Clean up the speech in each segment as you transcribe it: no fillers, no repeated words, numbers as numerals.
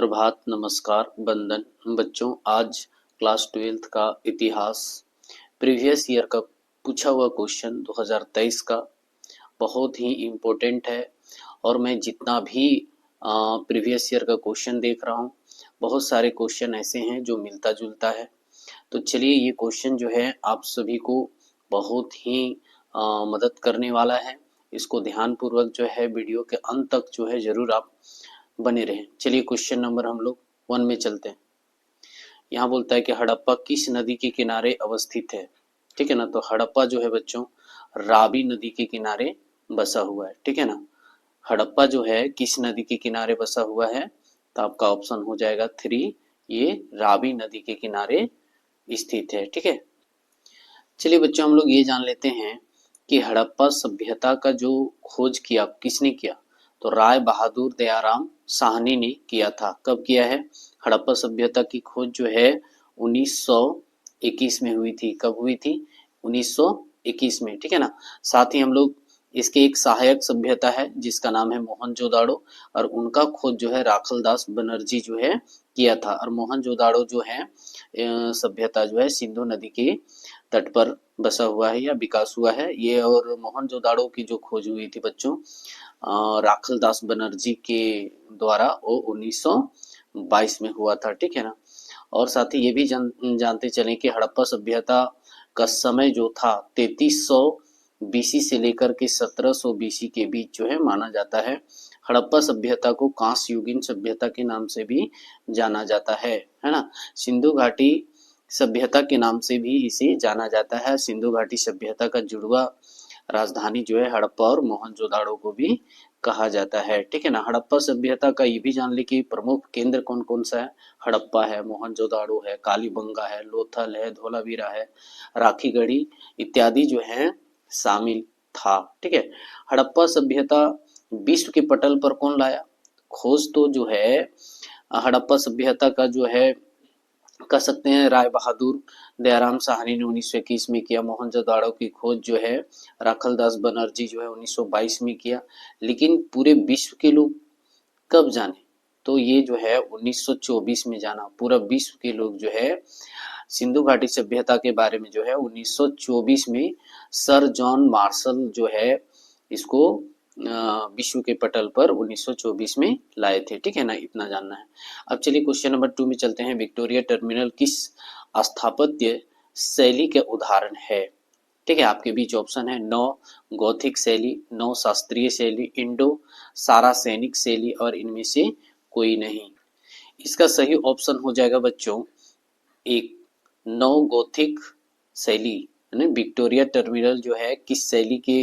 सुप्रभात, नमस्कार, वंदन बच्चों। आज क्लास 12th का इतिहास प्रीवियस ईयर का पूछा हुआ क्वेश्चन 2023 का बहुत ही इम्पोर्टेंट है। और मैं जितना भी प्रीवियस ईयर का क्वेश्चन देख रहा हूँ, बहुत सारे क्वेश्चन ऐसे हैं जो मिलता जुलता है। तो चलिए, ये क्वेश्चन जो है आप सभी को बहुत ही मदद करने वाला है। इसको ध्यानपूर्वक जो है वीडियो के अंत तक जो है जरूर आप बने रहें। चलिए, क्वेश्चन नंबर हम लोग 1 में चलते हैं। यहाँ बोलता है कि हड़प्पा किस नदी के किनारे अवस्थित है। ठीक है ना। तो हड़प्पा जो है बच्चों रावी नदी के किनारे बसा हुआ है। ठीक है ना। हड़प्पा जो है किस नदी के किनारे बसा हुआ है, तो आपका ऑप्शन हो जाएगा 3, ये रावी नदी के किनारे स्थित है। ठीक है। चलिए बच्चों, हम लोग ये जान लेते हैं कि हड़प्पा सभ्यता का जो खोज किया किसने किया। तो राय बहादुर दयाराम साहनी ने किया था। कब किया है? हड़प्पा सभ्यता की खोज जो है 1921 में हुई थी। कब हुई थी? 1921 में। ठीक है ना। साथ ही हम लोग इसके एक सहायक सभ्यता है जिसका नाम है मोहनजोदाड़ो, और उनका खोज जो है राखलदास बनर्जी जो है किया था। और मोहनजोदाड़ो जो है सभ्यता जो है सिंधु नदी के तट पर बसा हुआ है या विकास हुआ है ये। और मोहनजोदाड़ो की जो खोज हुई थी बच्चों राखलदास बनर्जी के द्वारा, वो 1922 में हुआ था। ठीक है ना। और साथ ही ये भी जानते चलें कि हड़प्पा सभ्यता का समय जो था 3300 बीसी से लेकर के 1700 बीसी के बीच जो है माना जाता है। हड़प्पा सभ्यता को कांस्य युगीन सभ्यता के नाम से भी जाना जाता है ना। सिंधु घाटी सभ्यता के नाम से भी इसे जाना जाता है। सिंधु घाटी सभ्यता का जुड़वा राजधानी जो है हड़प्पा और मोहनजोदाड़ो को भी कहा जाता है। ठीक है ना। हड़प्पा सभ्यता का ये भी जान ले कि प्रमुख केंद्र कौन कौन सा है। हड़प्पा है, मोहनजोदाड़ो है, कालीबंगा है, लोथल है, धोलावीरा है, राखीगढ़ी इत्यादि जो है शामिल था। ठीक है। हड़प्पा सभ्यता विश्व के पटल पर कौन लाया? खोज तो जो है हड़प्पा सभ्यता का जो है कह सकते हैं राय बहादुर दयाराम साहनी ने 1921 में किया। मोहनजोदाड़ो की खोज जो है राखलदास बनर्जी जो है 1922 में किया। लेकिन पूरे विश्व के लोग कब जाने? तो ये जो है 1924 में जाना। पूरा विश्व के लोग जो है सिंधु घाटी सभ्यता के बारे में जो है 1924 में सर जॉन मार्शल जो है इसको विश्व के पटल पर 1924 में लाए थे। ठीक है ना। इतना जानना है। अब चलिए क्वेश्चन नंबर 2 में चलते हैं। विक्टोरिया टर्मिनल किस स्थापत्य शैली के उदाहरण है? ठीक है। आपके बीच ऑप्शन है 9 गौथिक शैली, 9 शास्त्रीय शैली, इंडो सारा सैनिक शैली, और इनमें से कोई नहीं। इसका सही ऑप्शन हो जाएगा बच्चों 1, 9 गौथिक शैली। विक्टोरिया टर्मिनल जो है किस शैली के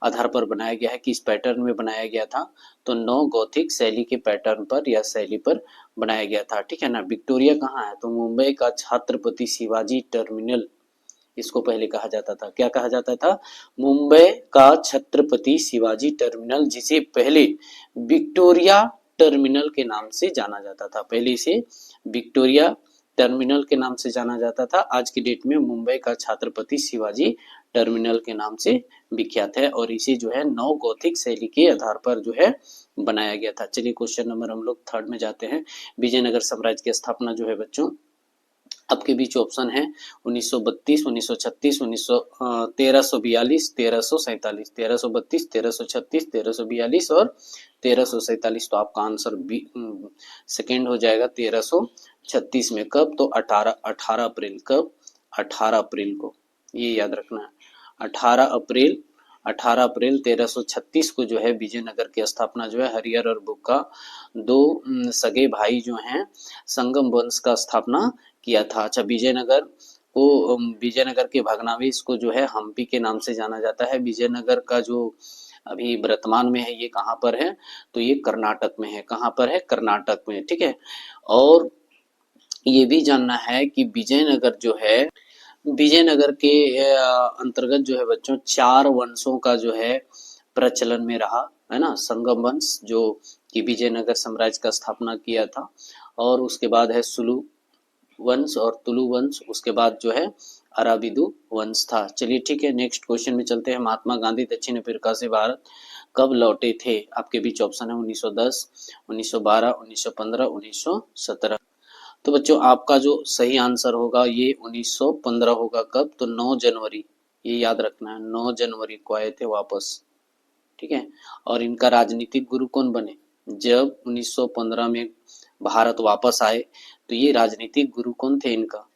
आधार पर बनाया गया है, किस पैटर्न में बनाया गया था? तो 9 गौथिक शैली के पैटर्न पर या शैली पर बनाया गया था। ठीक है ना। विक्टोरिया कहाँ है? तो मुंबई का छत्रपति शिवाजी टर्मिनल इसको पहले कहा जाता था। क्या कहा जाता था? मुंबई का छत्रपति शिवाजी टर्मिनल, जिसे पहले विक्टोरिया टर्मिनल के नाम से जाना जाता था। पहले इसे विक्टोरिया टर्मिनल के नाम से जाना जाता था। आज की डेट में मुंबई का छत्रपति शिवाजी टर्मिनल के नाम से विख्यात है, और इसे जो है 9 गौथिक शैली के आधार पर जो है बनाया गया था। चलिए क्वेश्चन नंबर हम लोग 3 में जाते हैं। विजयनगर साम्राज्य की स्थापना जो है बच्चों आपके बीच ऑप्शन है 1932, 1936, 1342, 1347, 1332, 1336, 1342 और 1347। तो आपका आंसर सेकेंड हो जाएगा 1336 में। कब? तो 18 अप्रैल। कब? 18 अप्रैल को, ये याद रखना है। 18 अप्रैल 1336 को जो है विजयनगर की स्थापना जो है हरिहर और बुक्का दो सगे भाई जो हैं संगम वंश का स्थापना किया था। अच्छा, विजयनगर को विजयनगर के भग्नावशेष को जो है हम्पी के नाम से जाना जाता है। विजयनगर का जो अभी वर्तमान में है ये कहाँ पर है? तो ये कर्नाटक में है। कहाँ पर है? कर्नाटक में। ठीक है। और ये भी जानना है कि विजयनगर जो है विजयनगर के अंतर्गत जो है बच्चों 4 वंशों का जो है प्रचलन में रहा है ना। संगम वंश जो कि विजयनगर साम्राज्य का स्थापना किया था, और उसके बाद है सुलु वंश और तुलु वंश, उसके बाद जो है अराबिदु वंश था। चलिए ठीक है, नेक्स्ट क्वेश्चन में चलते हैं। महात्मा गांधी दक्षिण अफ्रीका से भारत कब लौटे थे? आपके बीच ऑप्शन है 1910, 1912, 1915, 1917। तो बच्चों आपका जो सही आंसर होगा ये 1915 होगा। कब? तो 9 जनवरी, ये याद रखना है, 9 जनवरी को आए थे वापस, ठीक है। और इनका राजनीतिक गुरु कौन बने? जब 1915 में भारत वापस आए तो ये राजनीतिक गुरु कौन थे इनका?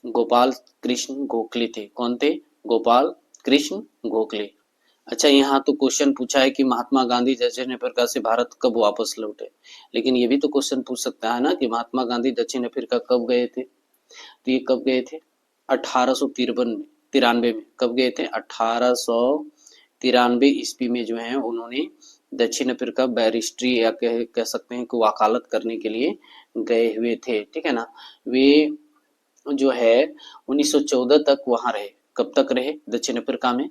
गोपाल कृष्ण गोखले थे। कौन थे? गोपाल कृष्ण गोखले। अच्छा, यहाँ तो क्वेश्चन पूछा है कि महात्मा गांधी दक्षिण अफ्रीका से भारत कब वापस लौटे, लेकिन ये भी तो क्वेश्चन पूछ सकता है ना कि महात्मा गांधी दक्षिण अफ्रीका कब गए थे? तो ये कब गए थे? 1893 में। कब गए थे? 1893 ईस्वी में जो है उन्होंने दक्षिण अफ्रीका बैरिस्ट्री या कह सकते हैं कि वकालत करने के लिए गए हुए थे, ठीक है ना। वे जो है 1914 तक वहां रहे। कब तक रहे दक्षिण अफ्रीका में?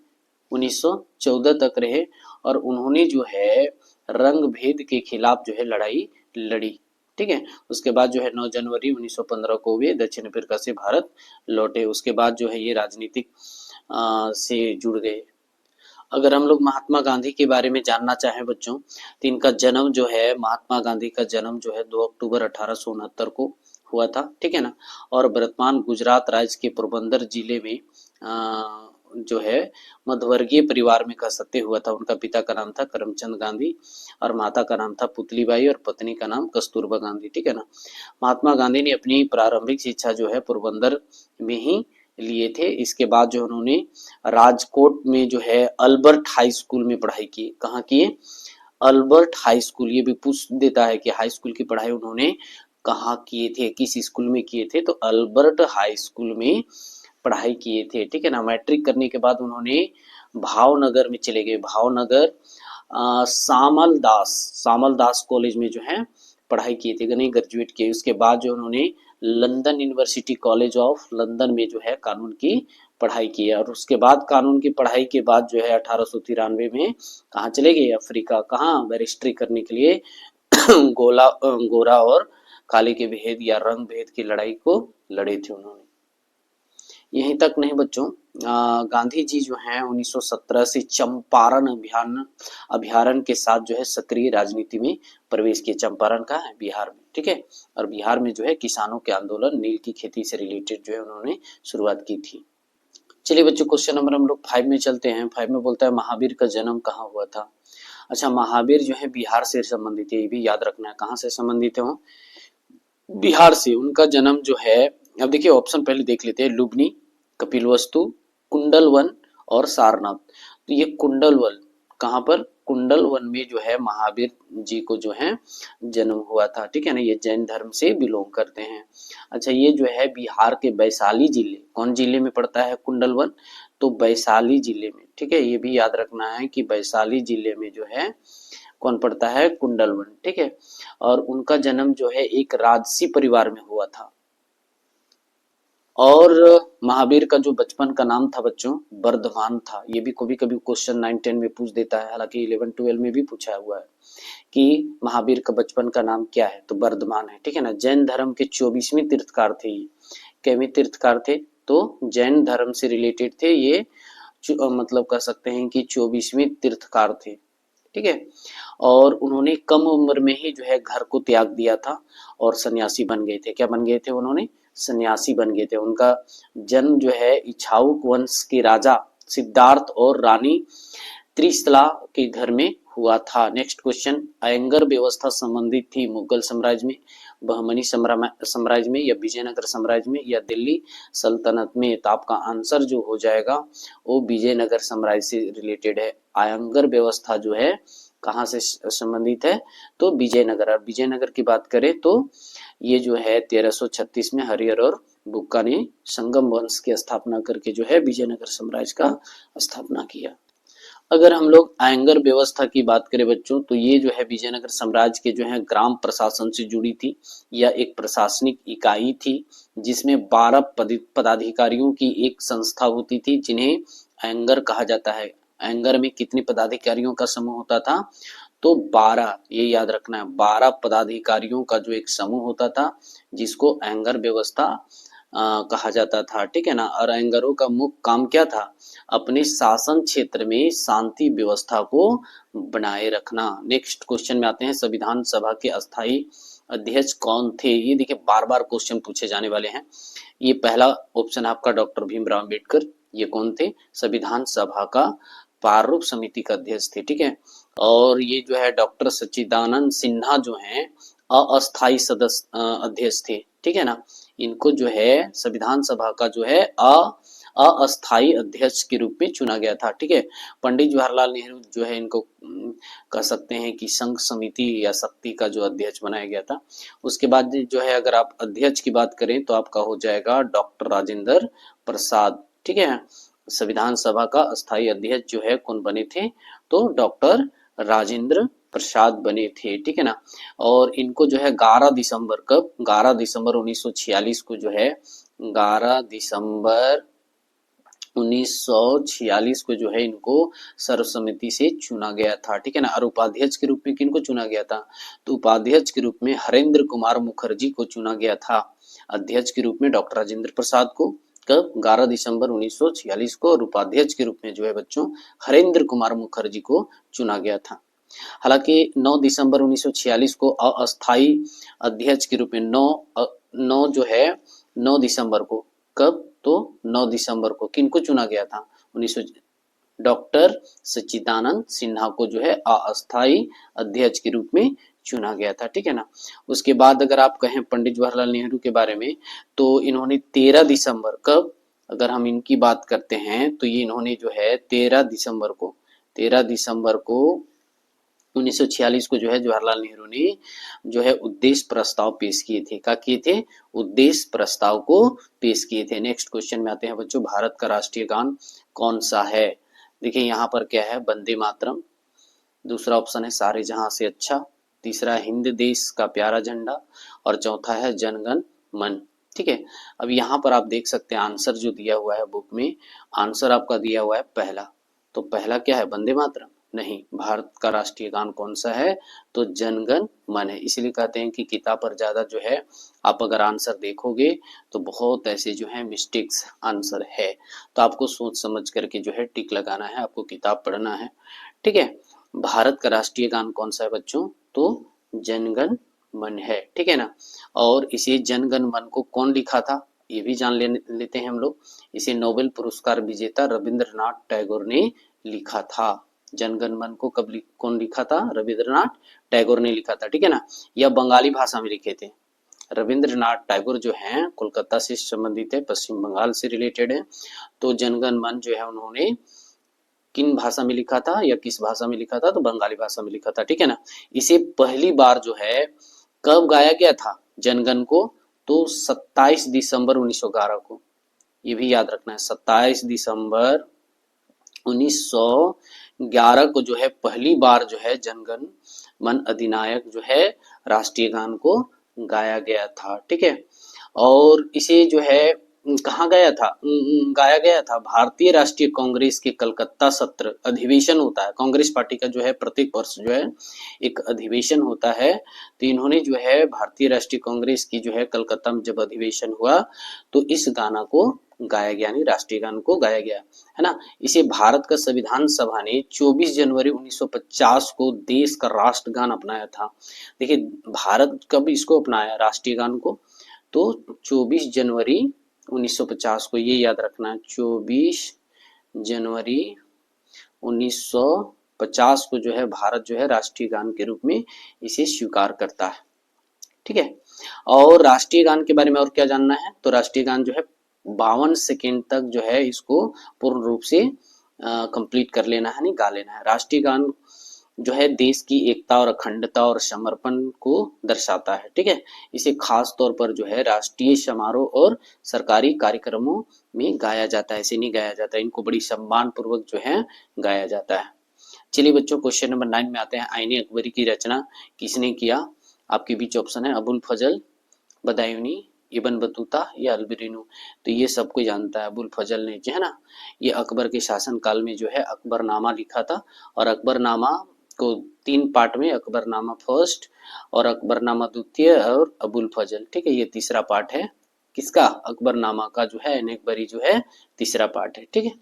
1914 तक रहे। और उन्होंने जो है रंग भेद के खिलाफ जो है लड़ाई लड़ी, ठीक है। उसके बाद जो है 9 जनवरी 1915 को वे दक्षिण अफ्रीका से भारत लौटे। उसके बाद जो है ये राजनीतिक से जुड़ गए। अगर हम लोग महात्मा गांधी के बारे में जानना चाहें बच्चों, तो इनका जन्म जो है, महात्मा गांधी का जन्म जो है 2 अक्टूबर 1869 को हुआ था, ठीक है ना। और वर्तमान गुजरात राज्य के पोरबंदर जिले में जो है मध्यवर्गीय परिवार में कह सकते हुआ था। उनका पिता का नाम था करमचंद गांधी और माता का नाम था पुतलीबाई और पत्नी का नाम कस्तूरबा गांधी, ठीक है ना। महात्मा गांधी ने अपनी प्रारंभिक शिक्षा जो है पोरबंदर में ही लिए थे। इसके बाद जो उन्होंने राजकोट में जो है अल्बर्ट हाई स्कूल में पढ़ाई की। कहाँ किए? Albert high school. ये भी पूछ देता है कि हाई स्कूल की पढ़ाई उन्होंने कहाँ किए थे, किस स्कूल में किए थे? तो अल्बर्ट हाई स्कूल में पढ़ाई किए थे, ठीक है ना। मैट्रिक करने के बाद उन्होंने भावनगर में चले गए। भावनगर सामल दास कॉलेज में जो है पढ़ाई किए थे, नहीं ग्रेजुएट किए। उसके बाद जो उन्होंने London university college of London में जो है कानून की पढ़ाई की है। और उसके बाद कानून की पढ़ाई के बाद जो है 1893 में कहाँ चले गए? अफ्रीका। कहाँ? बैरिस्ट्री करने के लिए गोरा और काले के भेद या रंग भेद की लड़ाई को लड़े थे उन्होंने। यहीं तक नहीं बच्चों, गांधी जी जो हैं 1917 से चंपारण अभियान के साथ जो है सक्रिय राजनीति में प्रवेश किए। चंपारण का है बिहार में, ठीक है। और बिहार में जो है किसानों के आंदोलन, नील की खेती से रिलेटेड जो है उन्होंने शुरुआत की थी। चलिए बच्चों, क्वेश्चन नंबर हम लोग 5 में चलते हैं। 5 में बोलता है महावीर का जन्म कहाँ हुआ था? अच्छा, महावीर जो है बिहार से संबंधित है, ये भी याद रखना है। कहाँ से संबंधित है वो? बिहार से। उनका जन्म जो है, अब देखिए ऑप्शन पहले देख लेते हैं। लुबनी, कपिलवस्तु, कुंडलवन और सारनाथ। तो ये कुंडलवन, कहाँ पर? कुंडलवन में जो है महावीर जी को जो है जन्म हुआ था, ठीक है ना। ये जैन धर्म से बिलोंग करते हैं। अच्छा, ये जो है बिहार के वैशाली जिले, कौन जिले में पड़ता है कुंडलवन? तो वैशाली जिले में, ठीक है। ये भी याद रखना है कि वैशाली जिले में जो है कौन पड़ता है? कुंडलवन, ठीक है। और उनका जन्म जो है एक राजसी परिवार में हुआ था। और महावीर का जो बचपन का नाम था बच्चों, वर्धमान था। ये भी कभी कभी क्वेश्चन 9-10 में पूछ देता है, हालांकि 11-12 में भी पूछा हुआ है कि महावीर का बचपन का नाम क्या है? तो वर्धमान है, ठीक है ना। जैन धर्म के 24वें तीर्थकार थे ये। कैवें तीर्थकार थे? तो जैन धर्म से रिलेटेड थे ये, मतलब कह सकते हैं कि 24वें तीर्थकार थे, ठीक है। और उन्होंने कम उम्र में ही जो है घर को त्याग दिया था और सन्यासी बन गए थे। क्या बन गए थे उन्होंने? सन्यासी बन गए थे। उनका जन्म जो है इक्ष्वाकु वंश के राजा सिद्धार्थ और रानी त्रिशला के घर में हुआ था। नेक्स्ट क्वेश्चन, अयंगर व्यवस्था संबंधित थी मुगल साम्राज्य में, बहमनी साम्राज्य में, या विजयनगर साम्राज्य में, या दिल्ली सल्तनत में? तो आपका आंसर जो हो जाएगा वो विजयनगर साम्राज्य से रिलेटेड है। अयंगर व्यवस्था जो है कहाँ से संबंधित है? तो विजयनगर। और विजयनगर की बात करें तो ये जो है 1336 में हरिहर और बुक्का ने संगम वंश की स्थापना करके जो है विजयनगर साम्राज्य का स्थापना किया। अगर हम लोग अयंगर व्यवस्था की बात करें बच्चों, तो ये जो है विजयनगर साम्राज्य के जो है ग्राम प्रशासन से जुड़ी थी, या एक प्रशासनिक इकाई थी जिसमें 12 पदाधिकारियों की एक संस्था होती थी जिन्हें अयंगर कहा जाता है। अयंगर में कितने पदाधिकारियों का समूह होता था? तो 12, ये याद रखना है, 12 पदाधिकारियों का जो एक समूह होता था जिसको अयंगर व्यवस्था कहा जाता था, ठीक है ना। और एंगरों का मुख्य काम क्या था? अपने शासन क्षेत्र में शांति व्यवस्था को बनाए रखना। नेक्स्ट क्वेश्चन में आते हैं, संविधान सभा के अस्थायी अध्यक्ष कौन थे? ये देखिए बार बार क्वेश्चन पूछे जाने वाले हैं। ये पहला ऑप्शन आपका डॉक्टर भीमराव अम्बेडकर। ये कौन थे? संविधान सभा का प्रारूप समिति का अध्यक्ष थे, ठीक है। और ये जो है डॉक्टर सच्चिदानंद सिन्हा जो हैं अस्थायी सदस्य अध्यक्ष थे, ठीक है ना। इनको जो है संविधान सभा का जो है अस्थायी अध्यक्ष के रूप में चुना गया था, ठीक है। पंडित जवाहरलाल नेहरू जो है इनको कह सकते हैं कि संघ समिति या शक्ति का जो अध्यक्ष बनाया गया था। उसके बाद जो है अगर आप अध्यक्ष की बात करें तो आपका हो जाएगा डॉक्टर राजेंद्र प्रसाद, ठीक है। संविधान सभा का अस्थायी अध्यक्ष जो है कौन बने थे? तो डॉक्टर राजेंद्र प्रसाद बने थे, ठीक है ना। और इनको जो है 11 दिसंबर कब? 11 दिसंबर 1946 को जो है 11 दिसंबर 1946 को जो है इनको सर्वसम्मति से चुना गया था, ठीक है ना। और उपाध्यक्ष के रूप में किनको चुना गया था? तो उपाध्यक्ष के रूप में हरेंद्र कुमार मुखर्जी को चुना गया था। अध्यक्ष के रूप में डॉक्टर राजेंद्र प्रसाद को कब? 11 दिसंबर 1946 को। और उपाध्यक्ष के रूप में जो है बच्चों हरेंद्र कुमार मुखर्जी को चुना गया था। हालांकि 9 दिसंबर 1946 को अस्थायी अध्यक्ष के रूप में 9 जो है 9 दिसंबर को कब? तो 9 दिसंबर को किनको चुना गया था? 19 डॉक्टर सच्चिदानंद सिन्हा को जो है अस्थायी अध्यक्ष के रूप में चुना गया था, ठीक है ना। उसके बाद अगर आप कहें पंडित जवाहरलाल नेहरू के बारे में तो इन्होंने 13 दिसंबर कब? अगर हम इनकी बात करते हैं तो ये इन्होंने जो है 13 दिसंबर को 1946 को जो है जवाहरलाल नेहरू ने जो है उद्देश्य प्रस्ताव पेश किए थे। क्या किए थे? उद्देश्य प्रस्ताव को पेश किए थे। नेक्स्ट क्वेश्चन में आते हैं बच्चों, भारत का राष्ट्रीय गान कौन सा है? देखिए यहाँ पर क्या है? वंदे मातरम। दूसरा ऑप्शन है सारे जहां से अच्छा। तीसरा हिंद देश का प्यारा झंडा। और चौथा है जनगण मन, ठीक है। अब यहाँ पर आप देख सकते हैं आंसर जो दिया हुआ है बुक में, आंसर आपका दिया हुआ है पहला। तो पहला क्या है? वंदे मातरम? नहीं। भारत का राष्ट्रीय गान कौन सा है? तो जनगण मन है। इसलिए कहते हैं कि किताब पर ज्यादा जो है आप अगर आंसर देखोगे तो बहुत ऐसे जो है मिस्टेक्स आंसर है, तो आपको सोच समझ करके जो है टिक लगाना है, आपको किताब पढ़ना है, ठीक है। भारत का राष्ट्रीय गान कौन सा है बच्चों? तो जनगण मन है, ठीक है ना। और इसे जनगण मन को कौन लिखा था? ये भी जान लेते हैं हम लोग। इसे नोबेल पुरस्कार विजेता रविंद्रनाथ टैगोर ने लिखा था। जनगण मन को कौन लिखा था? रविंद्रनाथ टैगोर ने लिखा था, ठीक है ना। यह बंगाली भाषा में लिखे थे। रविंद्रनाथ टैगोर जो हैं कोलकाता से संबंधित है, पश्चिम बंगाल से रिलेटेड है। तो जनगण मन जो है उन्होंने किन भाषा में लिखा था या किस भाषा में लिखा था? तो बंगाली भाषा में लिखा था, ठीक है ना। इसे पहली बार जो है कब गाया गया था जनगण को? तो 27 दिसंबर 1911 को। ये भी याद रखना है, 27 दिसंबर 1911 को जो है पहली बार जो है जनगण मन अधिनायक जो है राष्ट्रीय गान को गाया गया था, ठीक है। और इसे जो है कहाँ गाया गया था? भारतीय राष्ट्रीय कांग्रेस के कलकत्ता सत्र अधिवेशन होता है, कांग्रेस पार्टी का जो है प्रत्येक वर्ष जो है एक अधिवेशन होता है। तो इन्होंने जो है भारतीय राष्ट्रीय कांग्रेस की जो है कलकत्ता में जब अधिवेशन हुआ तो इस गाना को गाया गया, यानी राष्ट्रीय गान को गाया गया, है ना। इसे भारत का संविधान सभा ने 24 जनवरी 1950 को देश का राष्ट्रगान अपनाया था। देखिए भारत कब इसको अपनाया राष्ट्रीय गान को? तो 24 जनवरी 1950 को, ये याद रखना है, 24 जनवरी 1950 को जो है भारत जो है राष्ट्रीय गान के रूप में इसे स्वीकार करता है, ठीक है। और राष्ट्रीय गान के बारे में और क्या जानना है? तो राष्ट्रीय गान जो है 52 सेकेंड तक जो है इसको पूर्ण रूप से कंप्लीट कर लेना है, नहीं गा लेना है। राष्ट्रीय गान जो है देश की एकता और अखंडता और समर्पण को दर्शाता है, ठीक है। इसे खास तौर पर जो है राष्ट्रीय समारोह और सरकारी कार्यक्रमों में गाया जाता है, ऐसे नहीं गाया जाता है, इनको बड़ी सम्मान पूर्वक जो है गाया जाता है। चलिए बच्चों क्वेश्चन नंबर 9 में आते हैं। आईने अकबरी की रचना किसने किया? आपके बीच ऑप्शन है अबुल फजल, बदायूनी, इब्न बतूता या अलबरीनू। तो ये सबको जानता है अबुल फजल ने, जो है ना, ये अकबर के शासन काल में जो है अकबरनामा लिखा था। और अकबरनामा को 3 पार्ट में, अकबरनामा फर्स्ट और अकबरनामा द्वितीय और अबुल फजल, ठीक है, ये तीसरा पार्ट है। किसका, अकबरनामा का जो है अनेकबरी जो है तीसरा पार्ट है। ठीक है,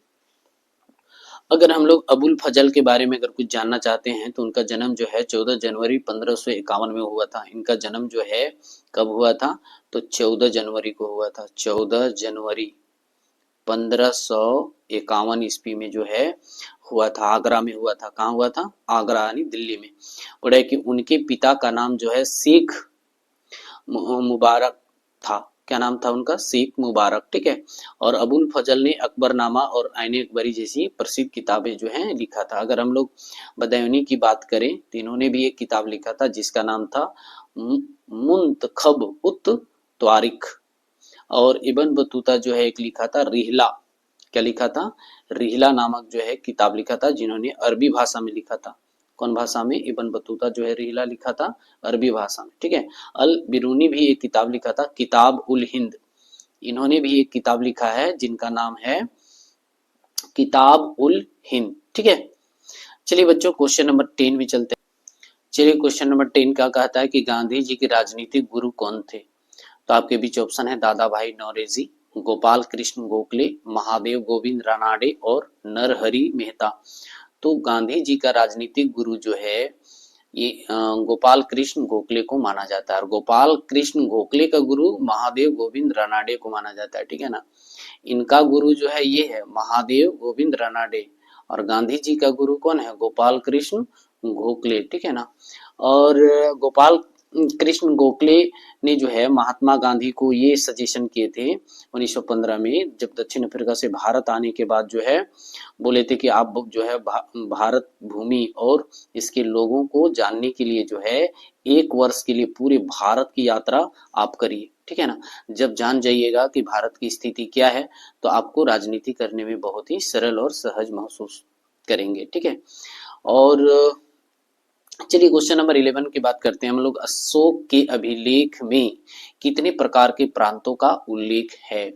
अगर हम लोग अबुल फजल के बारे में अगर कुछ जानना चाहते हैं तो उनका जन्म जो है 14 जनवरी 1551 में हुआ था। इनका जन्म जो है कब हुआ था, तो 14 जनवरी को हुआ था। 14 जनवरी 1551 ईस्वी में जो है हुआ था, आगरा में हुआ था। कहाँ हुआ था, आगरा यानी दिल्ली में। और है कि उनके पिता का नाम जो है शेख मुबारक था। क्या नाम था उनका, शेख मुबारक। ठीक है, और अबुल फजल ने अकबरनामा और आईने अकबरी जैसी प्रसिद्ध किताबें जो हैं लिखा था। अगर हम लोग बदायूनी की बात करें तो इन्होंने भी एक किताब लिखा था जिसका नाम था मुंतखब उत त्वारिख। और इब्न बतूता जो है एक लिखा था रिहला। क्या लिखा था, रिहला नामक जो है किताब लिखा था, जिन्होंने अरबी भाषा में लिखा था। कौन भाषा में, इब्न बतूता जो है रिहला लिखा था अरबी भाषा में। ठीक है, अल बिरूनी भी एक किताब लिखा था, किताब उल हिंद। इन्होंने भी एक किताब लिखा है जिनका नाम है किताब उल हिंद। ठीक है, चलिए बच्चों क्वेश्चन नंबर 10 में चलते हैं। चलिए क्वेश्चन नंबर 10 क्या कहता है कि गांधी जी के राजनीतिक गुरु कौन थे। तो आपके बीच ऑप्शन है दादा भाई नौरोजी, गोपाल कृष्ण गोखले, महादेव गोविंद रानाडे और नरहरि मेहता। तो गांधी जी का राजनीतिक गुरु जो है ये गोपाल कृष्ण गोखले को माना जाता है। और गोपाल कृष्ण गोखले का गुरु महादेव गोविंद रानाडे को माना जाता है। ठीक है ना, इनका गुरु जो है ये है महादेव गोविंद रानाडे, और गांधी जी का गुरु कौन है, गोपाल कृष्ण गोखले। ठीक है ना, और गोपाल कृष्ण गोखले ने जो है महात्मा गांधी को ये सजेशन किए थे 1915 में, जब दक्षिण अफ्रीका से भारत आने के बाद जो है बोले थे कि आप जो है भारत भूमि और इसके लोगों को जानने के लिए जो है 1 वर्ष के लिए पूरे भारत की यात्रा आप करिए। ठीक है ना, जब जान जाइएगा कि भारत की स्थिति क्या है तो आपको राजनीति करने में बहुत ही सरल और सहज महसूस करेंगे। ठीक है, और चलिए क्वेश्चन नंबर 11 की बात करते हैं हम लोग। अशोक के अभिलेख में कितने प्रकार के प्रांतों का उल्लेख है।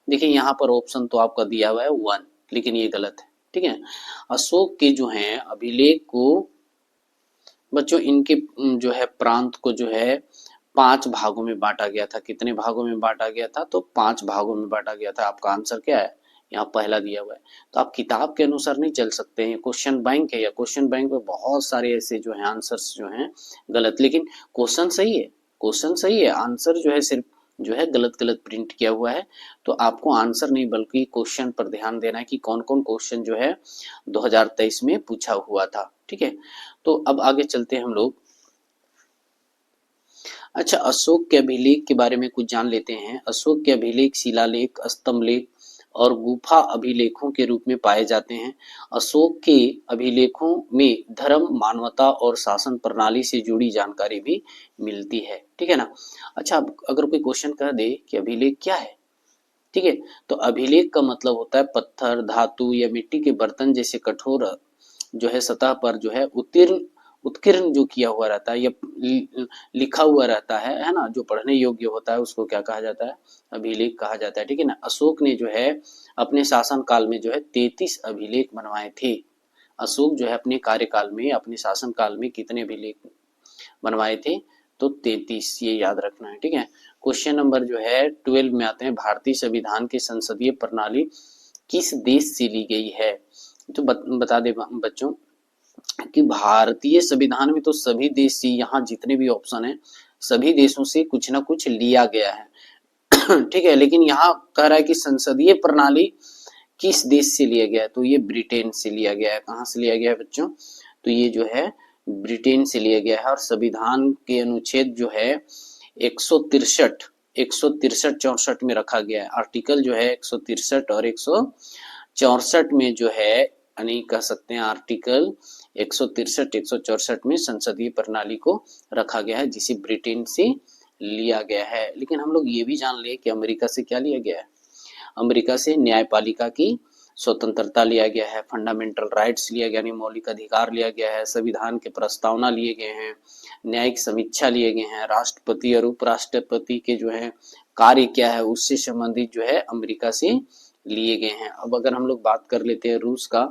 देखिए यहाँ पर ऑप्शन तो आपका दिया हुआ है 1, लेकिन ये गलत है। ठीक है, अशोक के जो है अभिलेख को बच्चों इनके जो है प्रांत को जो है 5 भागों में बांटा गया था। कितने भागों में बांटा गया था, तो 5 भागों में बांटा गया था। आपका आंसर क्या है, यहाँ पहला दिया हुआ है। तो आप किताब के अनुसार नहीं चल सकते हैं, क्वेश्चन बैंक है, या क्वेश्चन बैंक में बहुत सारे ऐसे जो है आंसर्स जो हैं गलत, लेकिन क्वेश्चन सही है, क्वेश्चन सही है, आंसर जो है सिर्फ जो है गलत गलत प्रिंट किया हुआ है। तो आपको आंसर नहीं बल्कि क्वेश्चन पर ध्यान देना है कि कौन कौन क्वेश्चन जो है 2023 में पूछा हुआ था। ठीक है, तो अब आगे चलते हैं हम लोग। अच्छा, अशोक के अभिलेख के बारे में कुछ जान लेते हैं। अशोक के अभिलेख शिलालेख, स्तंभलेख और गुफा अभिलेखों के रूप में पाए जाते हैं। अशोक के अभिलेखों में धर्म, मानवता और शासन प्रणाली से जुड़ी जानकारी भी मिलती है। ठीक है ना, अच्छा अगर कोई क्वेश्चन कह दे कि अभिलेख क्या है, ठीक है, तो अभिलेख का मतलब होता है पत्थर, धातु या मिट्टी के बर्तन जैसे कठोर जो है सतह पर जो है उत्कीर्ण जो किया हुआ रहता है या लिखा हुआ रहता है ना, जो पढ़ने योग्य होता है उसको क्या कहा जाता है, अभिलेख कहा जाता है। ठीक है ना, अशोक ने जो है अपने शासन काल में जो है 33 अभिलेख बनवाए थे। अशोक जो है अपने कार्यकाल में, अपने शासन काल में कितने अभिलेख बनवाए थे, तो 33, ये याद रखना है। ठीक है, क्वेश्चन नंबर जो है 12 में आते हैं। भारतीय संविधान की संसदीय प्रणाली किस देश से ली गई है। तो बता दे बच्चों कि भारतीय संविधान में तो सभी देश से, यहाँ जितने भी ऑप्शन है सभी देशों से कुछ ना कुछ लिया गया है। ठीक है, लेकिन यहाँ कह रहा है कि संसदीय प्रणाली किस देश से लिया गया है, तो ये ब्रिटेन से लिया गया है। कहाँ से लिया गया है बच्चों, तो ये जो है ब्रिटेन से लिया गया है। और संविधान के अनुच्छेद जो है 163, 163-64 में रखा गया है। आर्टिकल जो है 163 और 164 में जो है, यानी कह सकते हैं आर्टिकल 163, 164 में संसदीय प्रणाली को रखा गया है, जिसे ब्रिटेन से लिया गया है। लेकिन हम लोग ये भी जान ले कि अमेरिका से क्या लिया गया है, अमेरिका से न्यायपालिका की स्वतंत्रता लिया गया है, फंडामेंटल राइट्स लिया गया, यानी मौलिक अधिकार लिया गया है, संविधान के प्रस्तावना लिए गए हैं, न्यायिक समीक्षा लिए गए हैं, राष्ट्रपति और उपराष्ट्रपति के जो है कार्य क्या है उससे संबंधित जो है अमेरिका से लिए गए हैं। अब अगर हम लोग बात कर लेते हैं रूस का,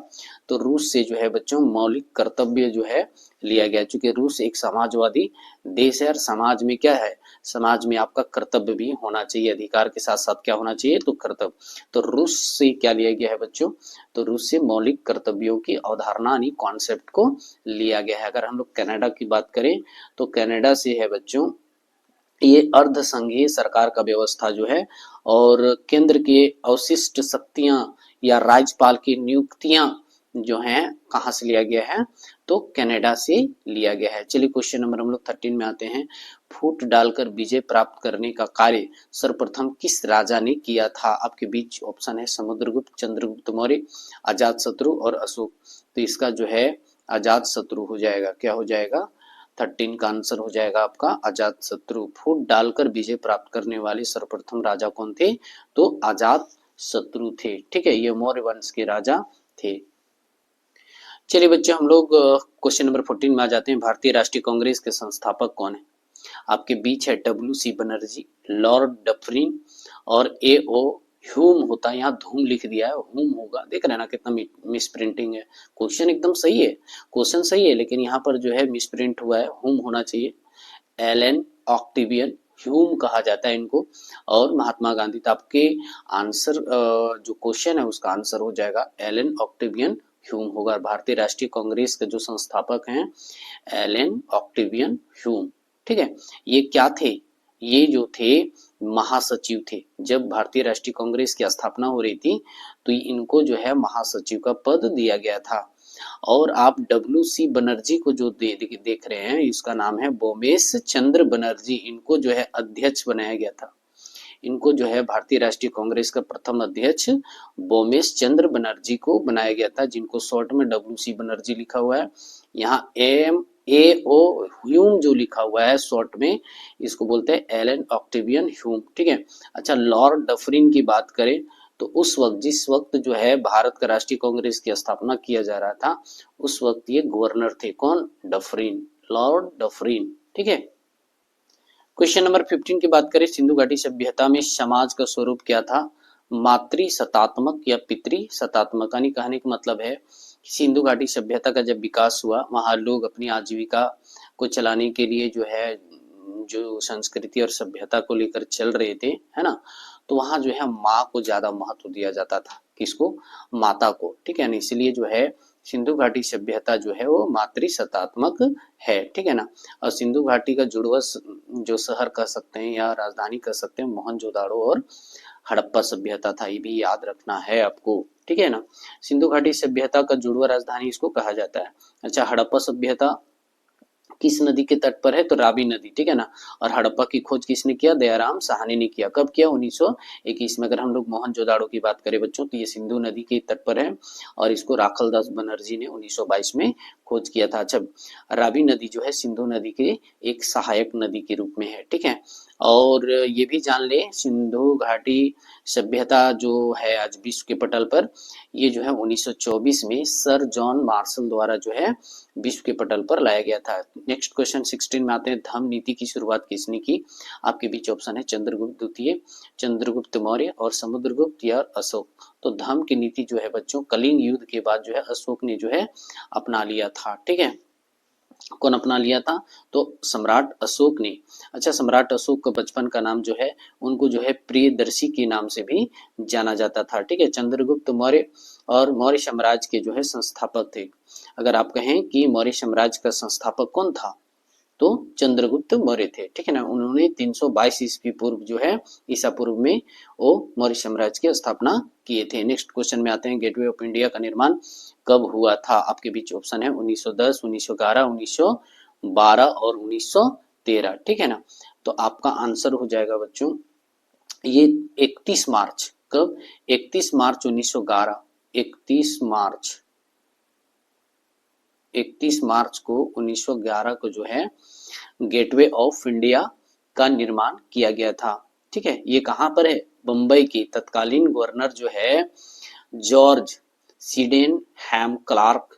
तो रूस से जो है बच्चों मौलिक कर्तव्य जो है लिया गया, क्योंकि रूस एक समाजवादी देश है और समाज में क्या है, समाज में आपका कर्तव्य भी होना चाहिए, अधिकार के साथ साथ क्या होना चाहिए, तो कर्तव्य। तो रूस से क्या लिया गया है बच्चों, तो रूस से मौलिक कर्तव्यों की अवधारणा यानी कॉन्सेप्ट को लिया गया है। अगर हम लोग कनाडा की बात करें, तो कनाडा से है बच्चों ये अर्ध संघीय सरकार का व्यवस्था जो है, और केंद्र के अवशिष्ट शक्तियां या राज्यपाल की नियुक्तियां जो हैं कहां से लिया गया है, तो कनाडा से लिया गया है। चलिए क्वेश्चन नंबर हम लोग 13 में आते हैं। फूट डालकर विजय प्राप्त करने का कार्य सर्वप्रथम किस राजा ने किया था? आपके बीच ऑप्शन है समुद्रगुप्त, चंद्रगुप्त मौर्य, अजातशत्रु और अशोक। तो इसका जो है अजातशत्रु हो जाएगा। क्या हो जाएगा? 13 का आंसर हो जाएगा आपका अजातशत्रु। फूट डालकर विजय प्राप्त करने वाले सर्वप्रथम राजा कौन थे? तो अजातशत्रु थे। ठीक है, ये मौर्य वंश के राजा थे। चलिए बच्चों हम लोग क्वेश्चन नंबर 14 में आ जाते हैं। भारतीय राष्ट्रीय कांग्रेस के संस्थापक कौन है? आपके बीच है डब्ल्यू.सी. बनर्जी, लॉर्ड डफरिन और ए.ओ. ह्यूम होता है, यहाँ धूम लिख दिया है, हुम होगा। देख रहे हैं ना कितना मिस प्रिंटिंग है। क्वेश्चन एकदम सही है, क्वेश्चन सही है, लेकिन यहाँ पर जो है मिस प्रिंट हुआ है, हुम होना चाहिए। एलन ऑक्टेवियन ह्यूम कहा जाता है इनको। और महात्मा गांधी। तो आपके आंसर जो क्वेश्चन है उसका आंसर हो जाएगा एलन ऑक्टेवियन ह्यूम होगा। भारतीय राष्ट्रीय कांग्रेस के जो संस्थापक हैं एलन ऑक्टेवियन ह्यूम। ठीक है, ये क्या थे? ये जो थे महासचिव थे। जब भारतीय राष्ट्रीय कांग्रेस की स्थापना हो रही थी तो इनको जो है महासचिव का पद दिया गया था। और आप डब्ल्यू.सी. बनर्जी को जो देख रहे हैं, इसका नाम है बोमेश चंद्र बनर्जी। इनको जो है अध्यक्ष बनाया गया था। इनको जो है भारतीय राष्ट्रीय कांग्रेस का प्रथम अध्यक्ष बोमेश चंद्र बनर्जी को बनाया गया था, जिनको शॉर्ट में डब्ल्यू.सी. बनर्जी लिखा हुआ है। यहाँ ए.ओ. ह्यूम जो लिखा हुआ है शॉर्ट में, इसको बोलते हैं एलन ऑक्टेवियन ह्यूम। ठीक है। अच्छा, लॉर्ड डफरिन की बात करें तो उस वक्त, जिस वक्त जो है भारत का राष्ट्रीय कांग्रेस की स्थापना किया जा रहा था, उस वक्त ये गवर्नर थे। कौन? Dufferin, Lord Dufferin. ठीक है। क्वेश्चन नंबर 15 की बात करें। सिंधु घाटी सभ्यता में समाज का स्वरूप क्या था? मातृ सत्तात्मक या पितृ सत्तात्मक? यानी कहने का मतलब है सिंधु घाटी सभ्यता का जब विकास हुआ, वहां लोग अपनी आजीविका को चलाने के लिए जो है, जो संस्कृति और सभ्यता को लेकर चल रहे थे, है ना, तो वहां जो है माँ को ज्यादा महत्व दिया जाता था। किसको? माता को। ठीक है ना, इसलिए जो है सिंधु घाटी सभ्यता जो है वो मातृ सत्तात्मक है। ठीक है ना। और सिंधु घाटी का जुड़वा जो शहर कह सकते हैं या राजधानी कह सकते हैं, मोहनजोदाड़ो और हड़प्पा सभ्यता था। ये भी याद रखना है आपको। ठीक है ना। सिंधु घाटी सभ्यता का जुड़वा राजधानी इसको कहा जाता है। अच्छा, हड़प्पा सभ्यता किस नदी के तट पर है? तो रावी नदी। ठीक है ना। और हड़प्पा की खोज किसने किया? दयाराम साहनी ने किया। कब किया? 1921 में। अगर हम लोग मोहनजोदाड़ो की बात करें बच्चों, तो ये सिंधु नदी के तट पर है और इसको राखलदास बनर्जी ने 1922 में खोज किया था। अच्छा, रावी नदी जो है सिंधु नदी के एक सहायक नदी के रूप में है। ठीक है। और ये भी जान ले, सिंधु घाटी सभ्यता जो है आज विश्व के पटल पर, ये जो है 1924 में सर जॉन मार्शल द्वारा जो है विश्व के पटल पर लाया गया था। नेक्स्ट क्वेश्चन 16 में आते हैं। धम्म नीति की शुरुआत किसने की? आपके बीच ऑप्शन है चंद्रगुप्त द्वितीय, चंद्रगुप्त मौर्य और समुद्रगुप्त या अशोक। तो धम्म की नीति जो है बच्चों कलिंग युद्ध के बाद जो है अशोक ने जो है अपना लिया था। ठीक है। कौन अपना लिया था? तो सम्राट अशोक ने। अच्छा, सम्राट अशोक का बचपन का नाम जो है, उनको जो है प्रियदर्शी के नाम से भी जाना जाता था। ठीक है। चंद्रगुप्त मौर्य और मौर्य साम्राज्य के जो है संस्थापक थे। अगर आप कहें कि मौर्य साम्राज्य का संस्थापक कौन था, तो चंद्रगुप्त मौर्य थे। ठीक है ना। उन्होंने 322 ईस्वी पूर्व जो है, ईसा पूर्व में वो मौर्य साम्राज्य की स्थापना किए थे। नेक्स्ट क्वेश्चन में आते हैं। गेटवे ऑफ इंडिया का निर्माण कब हुआ था? आपके बीच ऑप्शन है 1910, 1911, 1912 और 1913। ठीक है ना। तो आपका आंसर हो जाएगा बच्चों ये 31 मार्च। कब? 31 मार्च 1911। 31 मार्च को 1911 को जो है गेटवे ऑफ इंडिया का निर्माण किया गया था। ठीक है। ये कहां पर है? बंबई की। तत्कालीन गवर्नर जो है जॉर्ज सीडेनहैम क्लार्क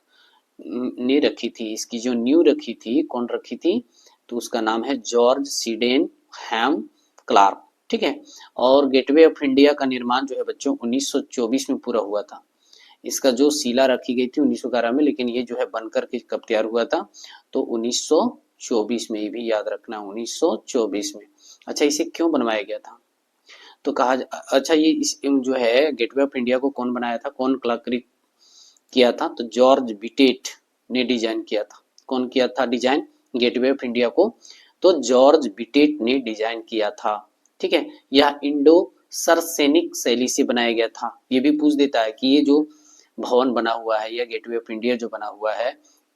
ने रखी थी। इसकी जो नींव रखी थी, कौन रखी थी? तो उसका नाम है जॉर्ज सीडेनहैम क्लार्क। ठीक है। और गेटवे ऑफ इंडिया का निर्माण जो है बच्चों 1924 में पूरा हुआ था। इसका जो शिला रखी गई थी 1911 में, लेकिन ये जो है बनकर के कब तैयार हुआ था, तो 1924 में, ये भी याद रखना 1924 में। अच्छा, इसे क्यों बनवाया गया था, तो कहा अच्छा ये इस जो है गेटवे ऑफ इंडिया को कौन बनाया था, कौन कलाकृत किया था, तो जॉर्ज बिटेट ने डिजाइन किया था। कौन किया था डिजाइन गेटवे ऑफ इंडिया को, तो जॉर्ज बिटेट ने डिजाइन किया था। ठीक है, यह इंडो सरसैनिक शैली से बनाया गया था। ये भी पूछ देता है कि ये जो भवन बना हुआ है या गेटवे ऑफ इंडिया जो बना हुआ है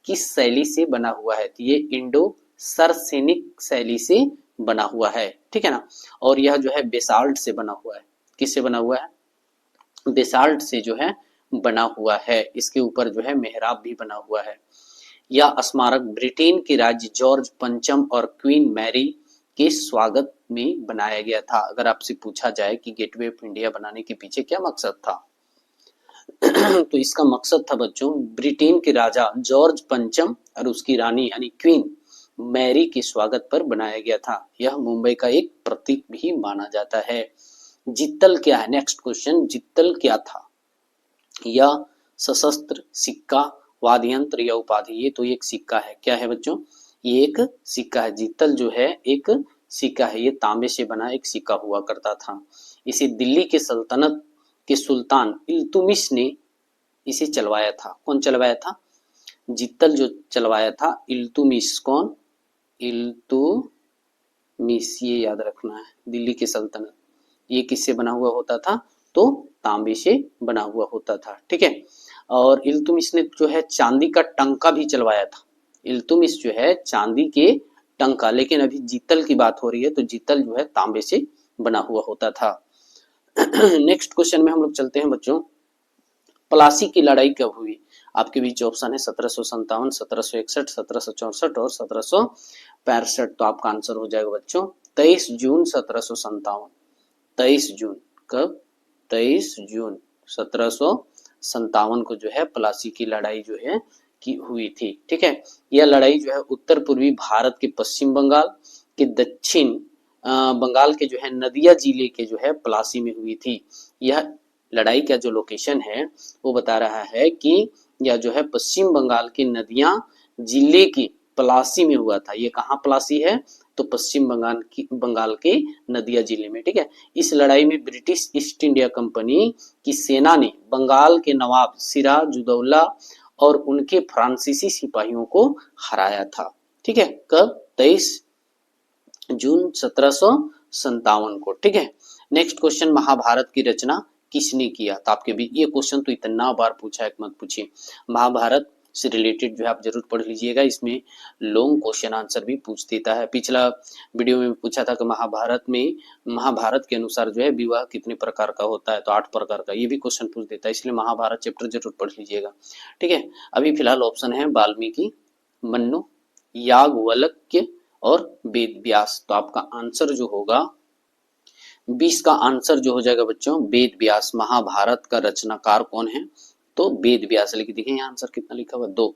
किस शैली से बना हुआ है, तो ये इंडो सरसैनिक शैली से बना हुआ है। ठीक है ना, और यह जो है बेसाल्ट से बना हुआ है। किससे बना हुआ है, बेसाल्ट से जो है बना हुआ है। इसके ऊपर जो है मेहराब भी बना हुआ है। यह स्मारक ब्रिटेन के राज्य जॉर्ज पंचम और क्वीन मैरी के स्वागत में बनाया गया था। अगर आपसे पूछा जाए कि गेटवे ऑफ इंडिया बनाने के पीछे क्या मकसद था तो इसका मकसद था बच्चों ब्रिटेन के राजा जॉर्ज पंचम और उसकी रानी यानी क्वीन मैरी के स्वागत पर बनाया गया था। यह मुंबई का एक प्रतीक भी माना जाता है। जित्तल क्या है, नेक्स्ट क्वेश्चन, जित्तल क्या था, या सशस्त्र, सिक्का, वाद्य यंत्र या उपाधि, ये तो एक सिक्का है। क्या है बच्चों, ये एक सिक्का है। जित्तल जो है एक सिक्का है, ये तांबे से बना एक सिक्का हुआ करता था। इसे दिल्ली के सल्तनत के सुल्तान इल्तुमिश ने इसे चलवाया था। कौन चलवाया था, जित्तल जो चलवाया था इल्तुमिश। कौन, इल्तुमिश, ये याद रखना है, दिल्ली के सल्तनत। ये किससे बना हुआ होता था, तो तांबे से बना हुआ होता था। ठीक है, और इल्तुमिश ने जो है चांदी का टंका भी चलवाया था। इल्तुमिश जो है चांदी के टंका, लेकिन अभी जित्तल की बात हो रही है तो जित्तल जो है तांबे से बना हुआ होता था। नेक्स्ट क्वेश्चन में हम लोग चलते हैं बच्चों, प्लासी की लड़ाई कब हुई। आपके बीच ऑप्शन है 1757, 1761, 1764 और 1765। तो आपका आंसर हो जाएगा बच्चों 23 जून 1757। 23 जून, कब, 23 जून 1757 को जो है प्लासी की लड़ाई जो है की हुई थी। ठीक है, यह लड़ाई जो है उत्तर पूर्वी भारत के पश्चिम बंगाल के दक्षिण बंगाल के जो है नदिया जिले के जो है प्लासी में हुई थी। यह लड़ाई का जो लोकेशन है वो बता रहा है कि यह जो है पश्चिम बंगाल की नदियां जिले की प्लासी में हुआ था। ये कहाँ प्लासी है, तो पश्चिम बंगाल के नदिया जिले में। ठीक है, इस लड़ाई में ब्रिटिश ईस्ट इंडिया कंपनी की सेना ने बंगाल के नवाब सिराजुद्दौला और उनके फ्रांसीसी सिपाहियों को हराया था। ठीक है, कब, 23 जून 1757 को। ठीक है, नेक्स्ट क्वेश्चन, महाभारत की रचना किसने किया, तो आपके भी ये क्वेश्चन तो इतना बार पूछा है मत पूछिए। महाभारत से रिलेटेड जो है आप जरूर पढ़ लीजिएगा, इसमें लॉन्ग क्वेश्चन आंसर भी पूछ देता है। पिछला वीडियो में पूछा था कि महाभारत के अनुसार जो है विवाह कितने प्रकार का होता है, तो 8 प्रकार का, ये भी क्वेश्चन पूछ देता है, इसलिए महाभारत चैप्टर जरूर पढ़ लीजिएगा। ठीक है, अभी फिलहाल ऑप्शन है वाल्मीकि, मन्नु, याज्ञवल्क्य और वेद व्यास। तो आपका आंसर जो होगा 20 का आंसर जो हो जाएगा बच्चों वेद व्यास। महाभारत का रचनाकार कौन है, तो वेद व्यास। लेकिन देखिए यहाँ आंसर कितना लिखा हुआ 2,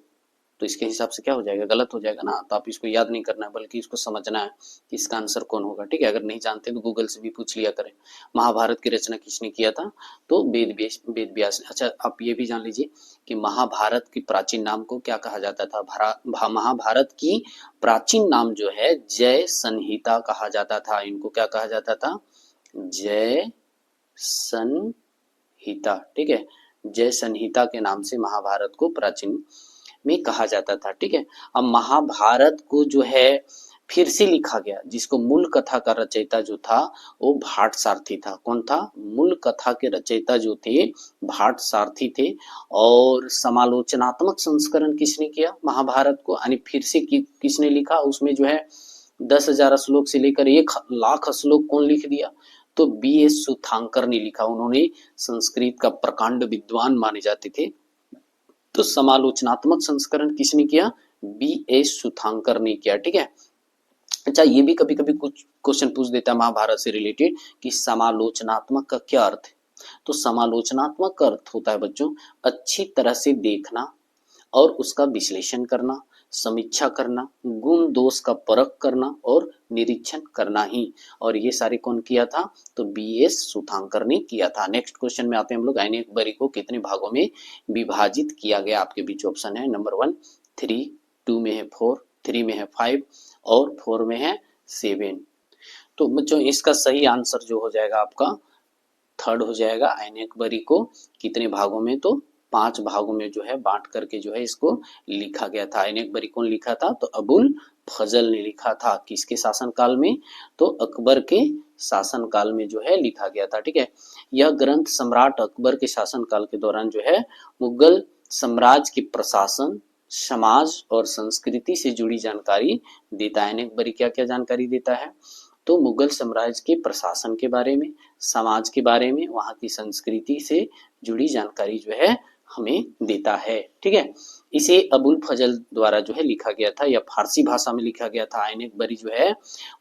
तो इसके हिसाब से क्या हो जाएगा, गलत हो जाएगा ना। तो आप इसको याद नहीं करना है बल्कि इसको समझना है कि इसका आंसर कौन होगा। ठीक है, अगर नहीं जानते तो गूगल से भी पूछ लिया करें। महाभारत की रचना किसने किया था, तो वेद व्यास। अच्छा, आप ये भी जान लीजिए कि महाभारत की प्राचीन नाम को क्या कहा जाता था। महाभारत की प्राचीन नाम जो है जय संहिता कहा जाता था। इनको क्या कहा जाता था, जय संहिता। ठीक है, जय संहिता के नाम से महाभारत को प्राचीन में कहा जाता था। ठीक है, अब महाभारत को जो है फिर से लिखा गया, जिसको मूल कथा का रचयिता जो था वो भाट सारथी था। कौन था, मूल कथा के रचयिता जो थे भाट सारथी थे। और समालोचनात्मक संस्करण किसने किया महाभारत को, यानी फिर से किसने लिखा, उसमें जो है 10,000 श्लोक से लेकर 1,00,000 श्लोक कौन लिख दिया, तो B.S. सुथांकर ने लिखा। उन्होंने संस्कृत का प्रकांड विद्वान माने जाते थे। तो समालोचनात्मक संस्करण किसने किया, B.S. सुथांकर ने किया। ठीक है, अच्छा ये भी कभी कभी कुछ क्वेश्चन पूछ देता है महाभारत से रिलेटेड कि समालोचनात्मक का क्या अर्थ है। तो समालोचनात्मक का अर्थ होता है बच्चों अच्छी तरह से देखना और उसका विश्लेषण करना, समीक्षा करना, गुण दोष का परख करना और निरीक्षण करना ही। और ये सारे कौन किया था? तो BS सुथांकर ने किया था। नेक्स्ट क्वेश्चन में आते हैं हम लोग। अनेकबरी को कितने भागों में विभाजित किया गया? आपके बीच ऑप्शन है नंबर 1 3, 2 में है 4, 3 में है 5 और 4 में है 7। तो बच्चों इसका सही आंसर जो हो जाएगा आपका थर्ड हो जाएगा। अनेकबरी को कितने भागों में? तो 5 भागों में जो है बांट करके जो है इसको लिखा गया था। अनेकबरी कौन लिखा था? तो अबुल फजल ने लिखा था। किसके शासनकाल में? तो अकबर के शासनकाल में जो है लिखा गया था। ठीक है, यह ग्रंथ सम्राट अकबर के शासनकाल के दौरान जो है मुगल साम्राज्य के प्रशासन, समाज और संस्कृति से जुड़ी जानकारी देता है। अनेकबरी क्या क्या जानकारी देता है? तो मुगल साम्राज्य के प्रशासन के बारे में, समाज के बारे में, वहां की संस्कृति से जुड़ी जानकारी जो है हमें देता है। ठीक है, इसे अबुल फजल द्वारा जो है लिखा गया था या फारसी भाषा में लिखा गया था। अनेकबरी जो है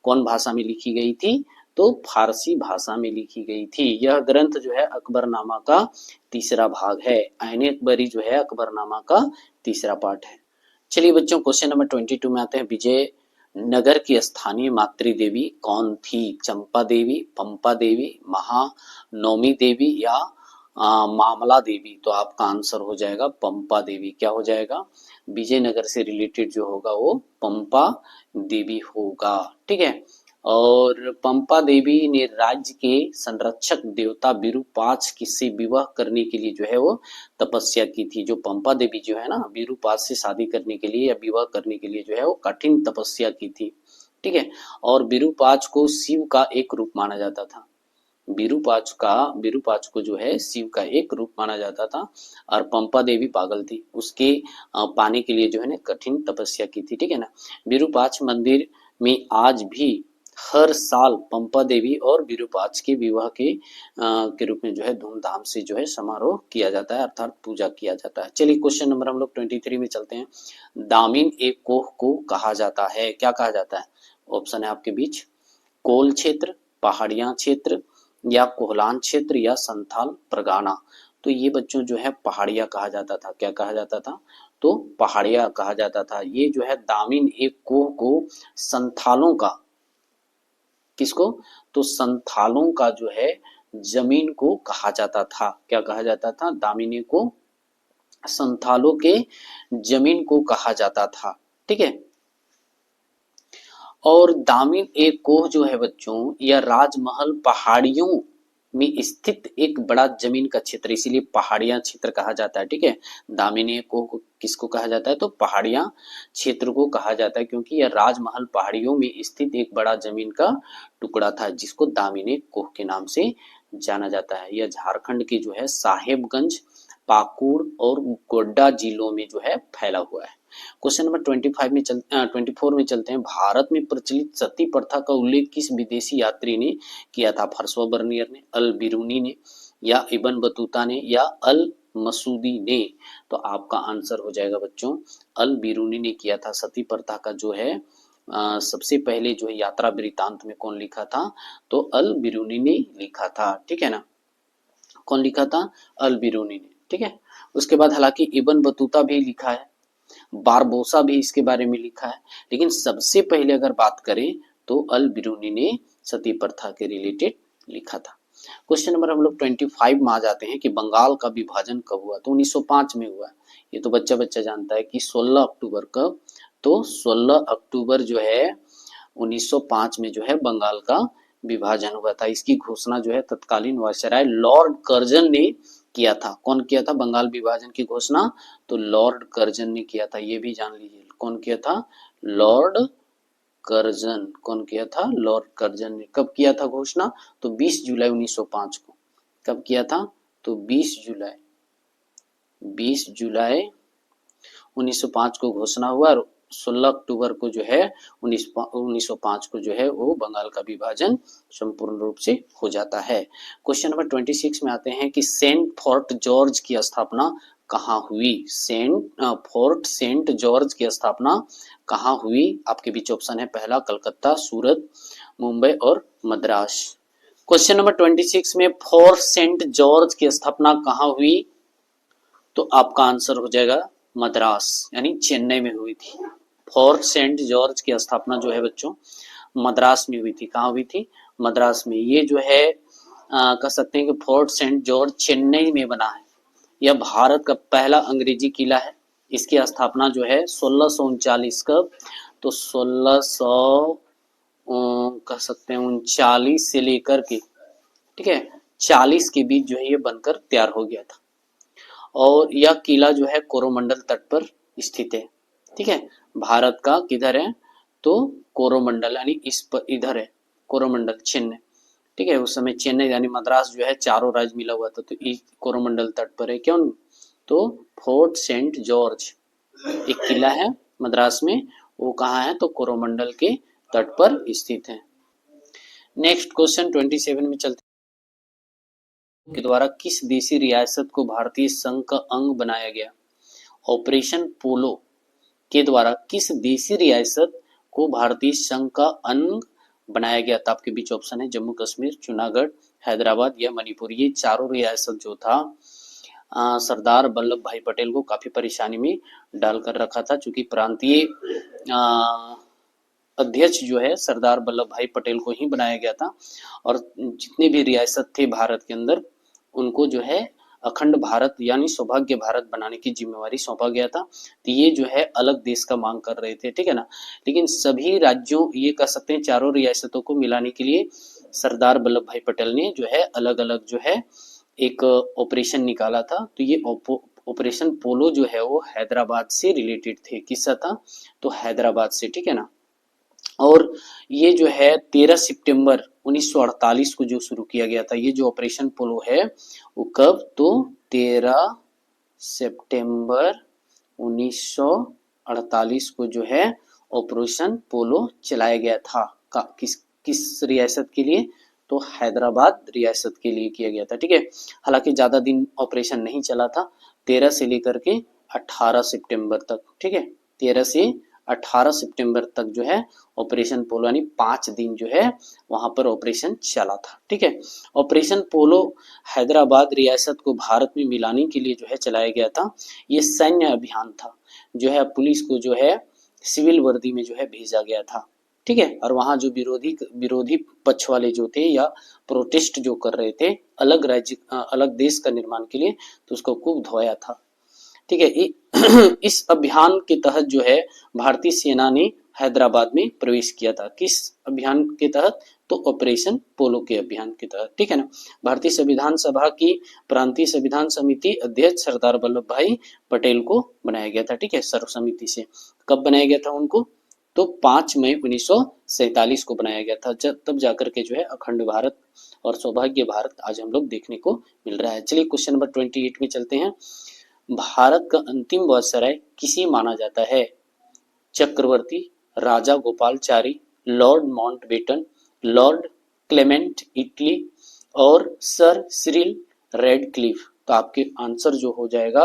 कौन भाषा में लिखी गई थी? तो फारसी भाषा में लिखी गई थी। यह ग्रंथ जो है अकबरनामा का तीसरा भाग है। अनेकबरी जो है अकबरनामा का तीसरा पार्ट है। चलिए बच्चों क्वेश्चन नंबर 22 में आते हैं। विजय नगर की स्थानीय मातृ देवी कौन थी? चंपा देवी, पंपा देवी, महानवमी देवी या मामला देवी? तो आपका आंसर हो जाएगा पंपा देवी। क्या हो जाएगा? विजयनगर से रिलेटेड जो होगा वो पंपा देवी होगा। ठीक है, और पंपा देवी ने राज्य के संरक्षक देवता विरूपाक्ष से विवाह करने के लिए जो है वो तपस्या की थी। जो पंपा देवी जो है ना, विरूपाक्ष से शादी करने के लिए या विवाह करने के लिए जो है वो कठिन तपस्या की थी। ठीक है, और विरूपाक्ष को शिव का एक रूप माना जाता था। विरूपाक्ष को जो है शिव का एक रूप माना जाता था। और पंपा देवी पागल थी, उसके पाने के लिए जो है ना कठिन तपस्या की थी। ठीक है ना, विरूपाक्ष मंदिर में आज भी हर साल पंपा देवी और विरूपाक्ष के विवाह के रूप में जो है धूमधाम से जो है समारोह किया जाता है, अर्थात पूजा किया जाता है। चलिए क्वेश्चन नंबर हम लोग 23 में चलते हैं। दामिन एक कोह को कहा जाता है। क्या कहा जाता है? ऑप्शन है आपके बीच कोल क्षेत्र, पहाड़ियां क्षेत्र या कोहलान क्षेत्र या संथाल परगाना। तो ये बच्चों जो है पहाड़िया कहा जाता था। क्या कहा जाता था? तो पहाड़िया कहा जाता था। ये जो है दामिन एक कोह को संथालों का, किसको? तो संथालों का जो है जमीन को कहा जाता था। क्या कहा जाता था? दामिनी को संथालों के जमीन को कहा जाता था। ठीक है, और दामिन एक कोह जो है बच्चों या राजमहल पहाड़ियों में स्थित एक बड़ा जमीन का क्षेत्र, इसीलिए पहाड़ियां क्षेत्र कहा जाता है। ठीक है, दामिनी एक कोह किसको कहा जाता है? तो पहाड़ियां क्षेत्र को कहा जाता है, क्योंकि यह राजमहल पहाड़ियों में स्थित एक बड़ा जमीन का टुकड़ा था जिसको दामिनी कोह के नाम से जाना जाता है। यह झारखंड के जो है साहेबगंज, पाकुड़ और गोड्डा जिलों में जो है फैला हुआ है। क्वेश्चन नंबर 24 में चलते हैं। भारत में प्रचलित सती प्रथा का उल्लेख किस विदेशी यात्री ने किया था? फर्सवा बर्नियर ने, अल बिरूनी ने या इब्न बतूता ने या अल मसूदी ने? तो आपका आंसर हो जाएगा बच्चों अल बिरूनी ने किया था। सती प्रथा का जो है सबसे पहले जो है यात्रा वृत्तांत में कौन लिखा था? तो अल बिरूनी ने लिखा था। ठीक है ना, कौन लिखा था? अल बिरूनी ने। ठीक है, उसके बाद हालांकि इब्न बतूता भी लिखा है, बारबोसा भी इसके बारे में लिखा है, लेकिन सबसे पहले अगर बात करें तो अल बिरूनी ने सती प्रथा के रिलेटेड लिखा था। क्वेश्चन नंबर हम लोग 25 में आ जाते हैं कि बंगाल का विभाजन कब हुआ? तो 1905 में हुआ। ये तो बच्चा बच्चा जानता है कि 16 अक्टूबर कब? तो 16 अक्टूबर जो है 1905 में जो है बंगाल का विभाजन हुआ था। इसकी घोषणा जो है तत्कालीन वायसराय लॉर्ड कर्जन ने किया था। कौन किया था बंगाल विभाजन की घोषणा? तो लॉर्ड कर्जन ने किया था। ये भी जान लीजिए कौन किया था? Lord Curzon. कौन किया था? लॉर्ड कर्जन ने। कब किया था घोषणा? तो 20 जुलाई 1905 को। कब किया था? तो 20 जुलाई 1905 को घोषणा हुआ और 16 अक्टूबर को जो है 1905 को जो है वो बंगाल का विभाजन संपूर्ण रूप से हो जाता है। क्वेश्चन नंबर 26 में आते हैं कि सेंट फोर्ट जॉर्ज की स्थापना कहाँ हुई? फोर्ट सेंट जॉर्ज की स्थापना कहाँ हुई? आपके बीच ऑप्शन है पहला कलकत्ता, सूरत, मुंबई और मद्रास। क्वेश्चन नंबर 26 में फोर्ट सेंट जॉर्ज की स्थापना कहाँ हुई? तो आपका आंसर हो जाएगा मद्रास, यानी चेन्नई में हुई थी। फोर्ट सेंट जॉर्ज की स्थापना जो है बच्चों मद्रास में हुई थी। कहाँ हुई थी? मद्रास में। ये जो है कह सकते हैं कि फोर्ट सेंट जॉर्ज चेन्नई में बना है। यह भारत का पहला अंग्रेजी किला है। इसकी स्थापना जो है 1639 कब? तो 1600 कह सकते हैं 39 से लेकर के, ठीक है, 40 के बीच जो है ये बनकर तैयार हो गया था। और यह किला जो है कोरोमंडल तट पर स्थित है। ठीक है, भारत का किधर है? तो कोरोमंडल यानी इस पर इधर है कोरोमंडल चेन्नई। ठीक है, उस समय चेन्नई यानी मद्रास जो है चारों राज्य मिला हुआ था, तो इस कोरोमंडल तट पर है। क्यों? तो फोर्ट सेंट जॉर्ज एक किला है मद्रास में, वो कहाँ है? तो कोरोमंडल के तट पर स्थित है। नेक्स्ट क्वेश्चन 27 में चलते के द्वारा किस देशी रियासत को भारतीय संघ का अंग बनाया गया? ऑपरेशन पोलो के द्वारा किस देशी रियासत को भारतीय संघ का अंग बनाया गया था? आपके बीच ऑप्शन है जम्मू कश्मीर, जूनागढ़, हैदराबाद या मणिपुर। ये चारों रियासत जो था सरदार वल्लभ भाई पटेल को काफी परेशानी में डालकर रखा था, चूंकि प्रांतीय अध्यक्ष जो है सरदार वल्लभ भाई पटेल को ही बनाया गया था, और जितने भी रियासत थे भारत के अंदर उनको जो है अखंड भारत यानी सौभाग्य भारत बनाने की जिम्मेवारी सौंपा गया था। तो ये जो है अलग देश का मांग कर रहे थे, ठीक है ना। लेकिन सभी राज्यों, ये कह सकते हैं चारों रियासतों को मिलाने के लिए सरदार वल्लभ भाई पटेल ने जो है अलग अलग जो है एक ऑपरेशन निकाला था। तो ये ऑपरेशन पोलो जो है वो हैदराबाद से रिलेटेड थे। किससे था? तो हैदराबाद से, ठीक है ना। और ये जो है 13 सितंबर 1948 को जो शुरू किया गया था, ये जो ऑपरेशन पोलो है वो कब? तो 13 सितंबर 1948 को जो है ऑपरेशन पोलो चलाया गया था। किस रियासत के लिए? तो हैदराबाद रियासत के लिए किया गया था, ठीक है। हालांकि ज्यादा दिन ऑपरेशन नहीं चला था, 13 से लेकर के 18 सितंबर तक, ठीक है। 13 से 18 सितंबर तक जो है ऑपरेशन पोलो यानी 5 दिन जो है वहां पर ऑपरेशन चला था, ठीक है। ऑपरेशन पोलो हैदराबाद रियासत को भारत में मिलाने के लिए जो है चलाया गया था। ये सैन्य अभियान था, जो है पुलिस को जो है सिविल वर्दी में जो है भेजा गया था, ठीक है। और वहां जो विरोधी पक्ष वाले जो थे या प्रोटेस्ट जो कर रहे थे अलग राज्य अलग देश का निर्माण के लिए, तो उसको खूब धोया था, ठीक है। इस अभियान के तहत जो है भारतीय सेना ने हैदराबाद में प्रवेश किया था। किस अभियान के तहत? तो ऑपरेशन पोलो के अभियान के तहत, ठीक है ना। भारतीय संविधान सभा की प्रांतीय संविधान समिति अध्यक्ष सरदार वल्लभ भाई पटेल को बनाया गया था, ठीक है, सर्व समिति से। कब बनाया गया था उनको? तो 5 मई 1947 को बनाया गया था, तब जाकर के जो है अखंड भारत और सौभाग्य भारत आज हम लोग देखने को मिल रहा है। चलिए क्वेश्चन नंबर 28 में चलते हैं। भारत का अंतिम वायसराय किसे माना जाता है? Chakravarti, Raja Gopalachari, lord Mountbatten, lord Clement Attlee और सर सिरिल रेडक्लिफ। तो आपके आंसर जो हो जाएगा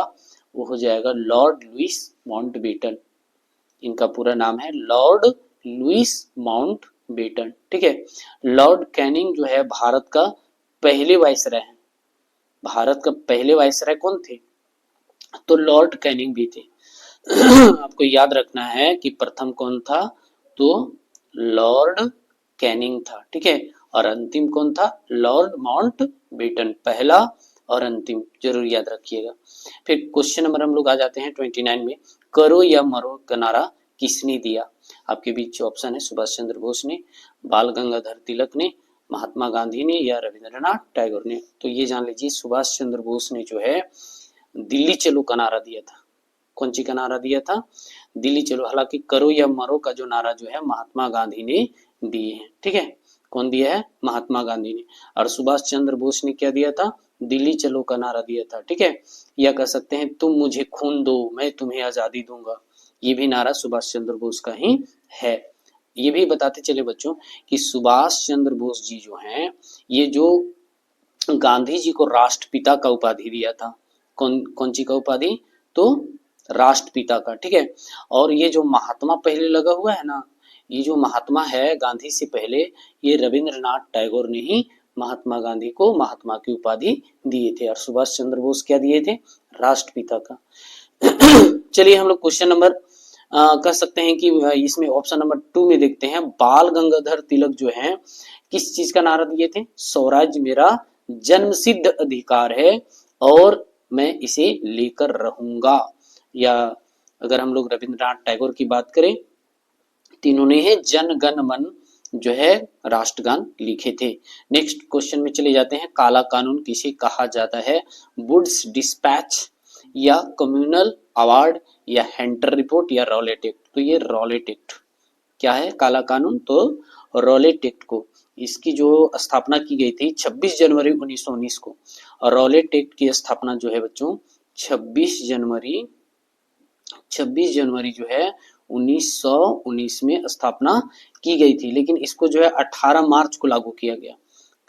वो हो जाएगा लॉर्ड लुइस माउंटबेटन। इनका पूरा नाम है लॉर्ड लुइस माउंटबेटन, ठीक है। लॉर्ड कैनिंग जो है भारत का पहले वायसराय है। भारत का पहले वायसराय कौन थे? तो लॉर्ड कैनिंग भी थे। आपको याद रखना है कि प्रथम कौन था? तो लॉर्ड कैनिंग था, ठीक है। और अंतिम कौन था? लॉर्ड माउंटबेटन, पहला और अंतिम, जरूर याद रखिएगा। फिर क्वेश्चन नंबर हम लोग आ जाते हैं 29 में। करो या मरो का नारा किसने दिया? आपके बीच ऑप्शन है सुभाष चंद्र बोस ने, बाल गंगाधर तिलक ने, महात्मा गांधी ने या रविंद्रनाथ टैगोर ने। तो ये जान लीजिए सुभाष चंद्र बोस ने जो है दिल्ली चलो का नारा दिया था। कौन सी का नारा दिया था? दिल्ली चलो। हालांकि करो या मरो का जो नारा जो है महात्मा गांधी ने दिए हैं, ठीक है। कौन दिया है? महात्मा गांधी ने। और सुभाष चंद्र बोस ने क्या दिया था? दिल्ली चलो का नारा दिया था, ठीक है। या कह सकते हैं तुम मुझे खून दो मैं तुम्हें आजादी दूंगा, ये भी नारा सुभाष चंद्र बोस का ही है। ये भी बताते चले बच्चों कि सुभाष चंद्र बोस जी जो हैं, ये जो गांधी जी को राष्ट्रपिता का उपाधि दिया था। कौन सी का उपाधि? तो राष्ट्रपिता का, ठीक है। और ये जो महात्मा पहले लगा हुआ है ना, ये जो महात्मा है गांधी से पहले, ये रविंद्रनाथ टैगोर ने ही महात्मा गांधी को महात्मा की उपाधि दिए थे। और सुभाष चंद्र बोस क्या दिए थे? राष्ट्रपिता का। चलिए हम लोग क्वेश्चन नंबर कह सकते हैं कि इसमें ऑप्शन नंबर 2 में देखते हैं, बाल गंगाधर तिलक जो है किस चीज का नारा दिए थे? स्वराज मेरा जन्मसिद्ध अधिकार है और मैं इसे लेकर रहूंगा। या अगर हम लोग रविंद्रनाथ टैगोर की बात करें तो इन्होंने है जन गण मन जो है राष्ट्रगान लिखे थे। नेक्स्ट क्वेश्चन में चले जाते हैं, काला कानून किसे कहा जाता है? वुड्स डिस्पैच या कम्युनल अवार्ड या हेंटर रिपोर्ट या रॉलेट एक्ट? तो ये रॉलेट एक्ट क्या है काला कानून? तो रॉलेट एक्ट को, इसकी जो स्थापना की गई थी 26 जनवरी 1919 को। और रॉलेट एक्ट की स्थापना जो है बच्चों 26 जनवरी जो है 1919 में स्थापना की गई थी, लेकिन इसको जो है 18 मार्च को लागू किया गया।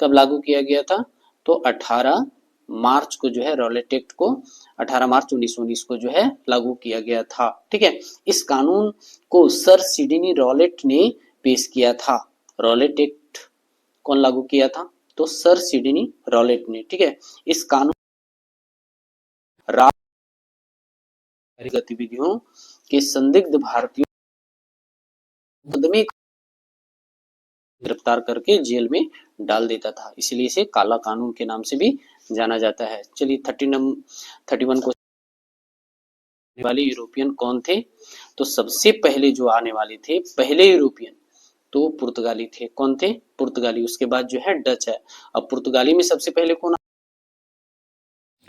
कब लागू किया गया था? तो 18 मार्च को जो है रॉलेट एक्ट को 18 मार्च 1919 को जो है लागू किया गया था। ठीक है, इस कानून को सर सिडनी रॉलेट ने पेश किया था। रॉलेट एक्ट कौन लागू किया था? तो सर सिडनी रॉलेट ने। ठीक है, इस कानून गतिविधियों के संदिग्ध भारतीयों मुकदमे गिरफ्तार करके जेल में डाल देता था, इसलिए इसे काला कानून के नाम से भी जाना जाता है। चलिए 31 को वाले यूरोपियन कौन थे? तो सबसे पहले जो आने वाले थे पहले यूरोपियन तो पुर्तगाली थे। कौन थे? पुर्तगाली। उसके बाद जो है डच है। अब पुर्तगाली में सबसे पहले कौन?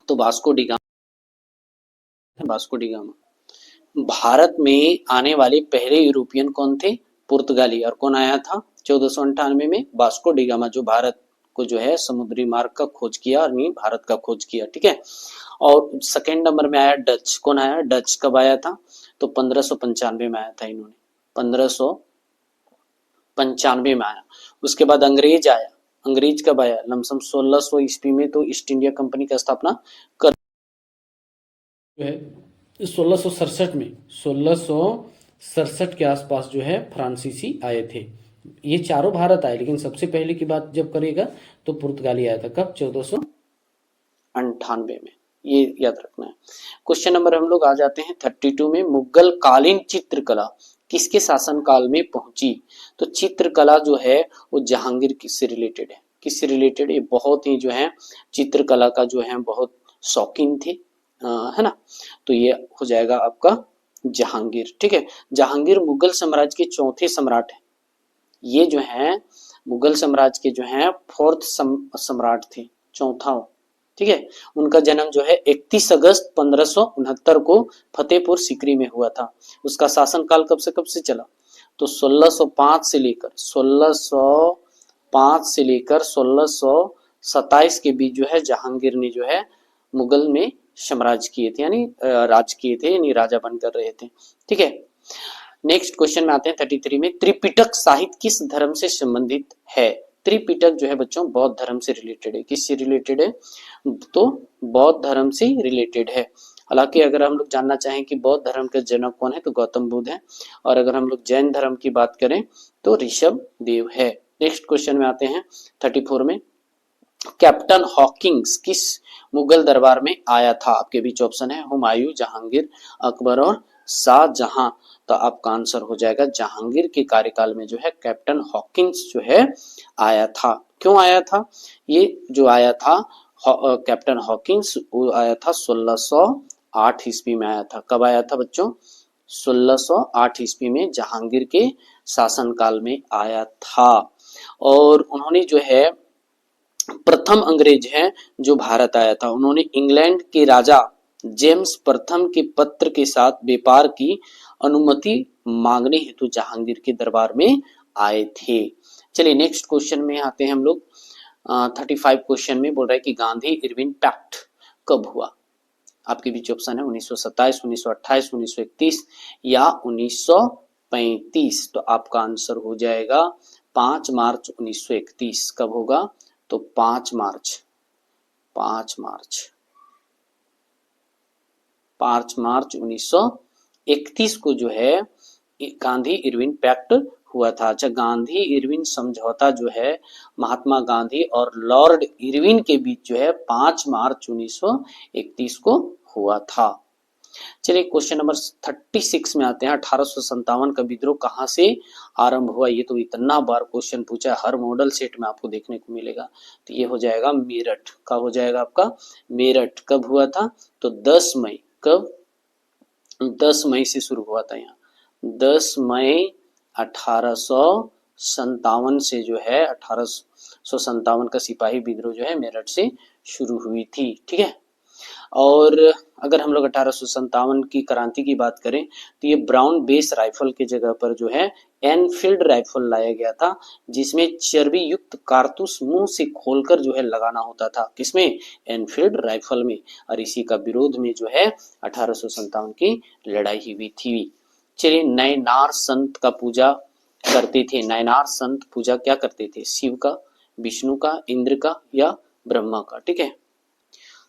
तो वास्को डी गामा। भारत में आने वाले पहले यूरोपियन कौन थे? पुर्तगाली। और कौन आया था 1498 में? वास्को डी गामा, जो भारत को जो है समुद्री मार्ग का खोज किया और भारत का खोज किया। ठीक है, और सेकेंड नंबर में आया डच। कौन आया? डच कब आया था? तो 1595 में आया था इन्होंने, 1595 में आया। उसके बाद अंग्रेज आया। अंग्रेज कब आया? लमसम 1600 ईस्वी में, तो ईस्ट इंडिया कंपनी का स्थापना कर जो है 1667 में 1667 के आसपास जो है फ्रांसीसी आए थे। ये चारों भारत आए, लेकिन सबसे पहले की बात जब करेगा तो पुर्तगाली आया था। कब? 1498 में, ये याद रखना है। क्वेश्चन नंबर हम लोग आ जाते हैं 32 में, मुगल कालीन चित्रकला किसके शासन काल में पहुंची? तो चित्रकला जो है वो जहांगीर से रिलेटेड है। किससे रिलेटेड? ये बहुत ही जो है चित्रकला का जो है बहुत शौकीन थे, है ना। तो ये हो जाएगा आपका जहांगीर। ठीक है, जहांगीर मुगल साम्राज्य के चौथे सम्राट है। ये जो है मुगल साम्राज्य के जो है फोर्थ सम्राट थे, चौथा। ठीक है, उनका जन्म जो है 31 अगस्त 1569 को फतेहपुर सीकरी में हुआ था। उसका शासनकाल कब से चला? तो 1605 से लेकर 1627 के बीच जो है जहांगीर ने जो है मुगल में साम्राज्य किए थे, यानी राज किए थे, यानी राजा बनकर रहे थे। ठीक है, नेक्स्ट क्वेश्चन में आते हैं 33 में, त्रिपिटक साहित्य किस धर्म से संबंधित है? त्रिपिटक जो है बच्चों बौद्ध धर्म से रिलेटेड है। किससे रिलेटेड है? तो बौद्ध धर्म से रिलेटेड है। हालांकि अगर हम लोग जानना चाहें कि बौद्ध धर्म के जनक कौन है, तो गौतम बुद्ध है। और अगर हम लोग जैन धर्म की बात करें तो ऋषभ देव है। नेक्स्ट क्वेश्चन में आते हैं 34 में, कैप्टन हॉकिंग्स किस मुगल दरबार में आया था? आपके बीच ऑप्शन है हुमायूं, जहांगीर, अकबर और शाहजहां। तो आपका आंसर हो जाएगा जहांगीर के कार्यकाल में जो है कैप्टन हॉकिंग्स जो है आया था। क्यों आया था? ये जो आया था कैप्टन हॉकिंग्स, वो आया था 1608 ईस्वी में आया था। कब आया था बच्चों? 1608 ईस्वी में जहांगीर के शासनकाल में आया था। और उन्होंने जो है प्रथम अंग्रेज है जो भारत आया था। उन्होंने इंग्लैंड के राजा जेम्स प्रथम के पत्र के साथ व्यापार की अनुमति मांगने हेतु जहांगीर के दरबार में आए थे। चलिए नेक्स्ट क्वेश्चन में आते हैं हम लोग। 35 क्वेश्चन में बोल रहा है कि गांधी इरविन पैक्ट कब हुआ? आपके बीच ऑप्शन है 1927, 1928, 1931 या 1935। तो आपका आंसर हो जाएगा 5 मार्च 1931। कब होगा? तो 5 मार्च 1931 को जो है गांधी इरविन पैक्ट हुआ था। अच्छा, गांधी इरविन समझौता जो है महात्मा गांधी और लॉर्ड इरविन के बीच जो है 5 मार्च 1931 को हुआ था। चलिए क्वेश्चन नंबर 36 में आते हैं। 1857 का विद्रोह कहाँ से आरंभ हुआ? ये तो इतना बार क्वेश्चन पूछा है, हर मॉडल सेट में आपको देखने को मिलेगा। तो ये हो जाएगा मेरठ। कब हो जाएगा आपका? मेरठ। कब हुआ था? तो 10 मई। कब? 10 मई से शुरू हुआ था यहाँ। 10 मई 1857 से जो है 1857 का सिपाही विद्रोह जो है मेरठ से शुरू हुई थी। ठीक है। और अगर हम लोग 1857 की क्रांति की बात करें तो ये ब्राउन बेस राइफल के जगह पर जो है एनफील्ड राइफल लाया गया था, जिसमें चर्बी युक्त कारतूस मुंह से खोलकर जो है लगाना होता था। किसमें? एनफील्ड राइफल में। और इसी का विरोध में जो है 1857 की लड़ाई हुई थी। चलिए, नयनार संत का पूजा करते थे। नयनार संत पूजा क्या करते थे? शिव का, विष्णु का, इंद्र का या ब्रह्मा का? ठीक है।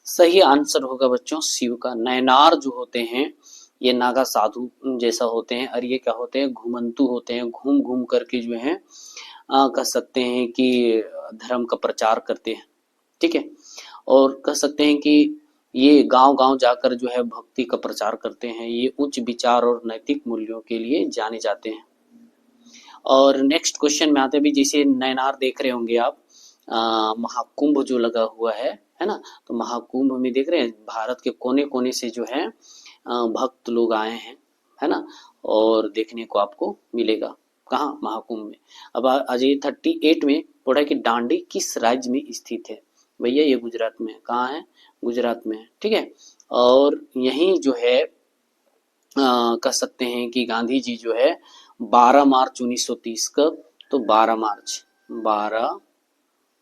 सही आंसर होगा बच्चों शिव का। नयनार जो होते हैं ये नागा साधु जैसा होते हैं, और ये क्या होते हैं? घुमंतु होते हैं। घूम घूम करके जो है कह सकते हैं कि धर्म का प्रचार करते हैं। ठीक है। और कह सकते हैं कि ये गांव गांव जाकर जो है भक्ति का प्रचार करते हैं। ये उच्च विचार और नैतिक मूल्यों के लिए जाने जाते हैं। और नेक्स्ट क्वेश्चन में आते भी, जैसे नयनार देख रहे होंगे आप, महाकुंभ जो लगा हुआ है ना? तो महाकुंभ में देख रहे हैं भारत के कोने कोने से जो है भक्त लोग आए हैं, है ना? और देखने को आपको मिलेगा। कहाँ? महाकुंभ में। अब आ जाइए 38 में। पढ़ा कि दांडी किस राज्य में स्थित है? भैया ये गुजरात में है। कहाँ है? गुजरात में है। ठीक है। और यही जो है कह सकते हैं कि गांधी जी जो है 12 मार्च 1930 कब? तो 12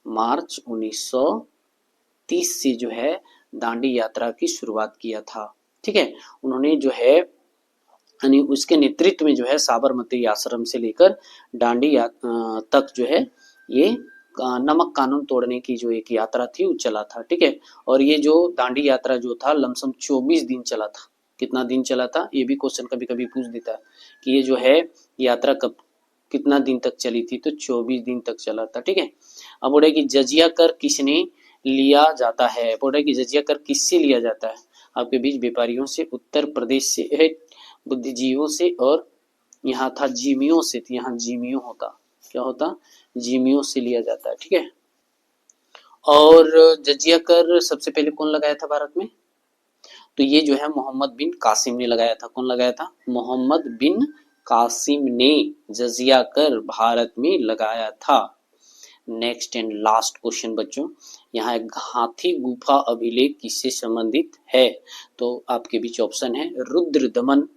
मार्च 1930 से जो है दांडी यात्रा की शुरुआत किया था। ठीक है। उन्होंने जो है यानी उसके नेतृत्व में जो है साबरमती आश्रम से लेकर दांडी तक जो है ये नमक कानून तोड़ने की जो एक यात्रा थी वो चला था। ठीक है। और ये जो दांडी यात्रा जो था लमसम 24 दिन चला था। कितना दिन चला था? ये भी क्वेश्चन कभी कभी पूछ देता है कि ये जो है यात्रा कब कितना दिन तक चली थी? तो 24 दिन तक चला था। ठीक है। अब बोले कि जजिया कर किसने लिया जाता है? बोले कि जजिया कर किससे लिया जाता है? आपके बीच व्यापारियों से, उत्तर प्रदेश से, बुद्धिजीवियों से, और यहाँ था जिमियों से। यहाँ जिमियो होता। क्या होता? जिमियों से लिया जाता है। ठीक है। और जजिया कर सबसे पहले कौन लगाया था भारत में? तो ये जो है मोहम्मद बिन कासिम ने लगाया था। कौन लगाया था? मोहम्मद बिन कासिम ने जजिया कर भारत में लगाया था। नेक्स्ट एंड लास्ट क्वेश्चन बच्चों, यहाँ एक हाथी गुफा अभिलेख किससे संबंधित है? तो आपके बीच ऑप्शन है रुद्र दमन,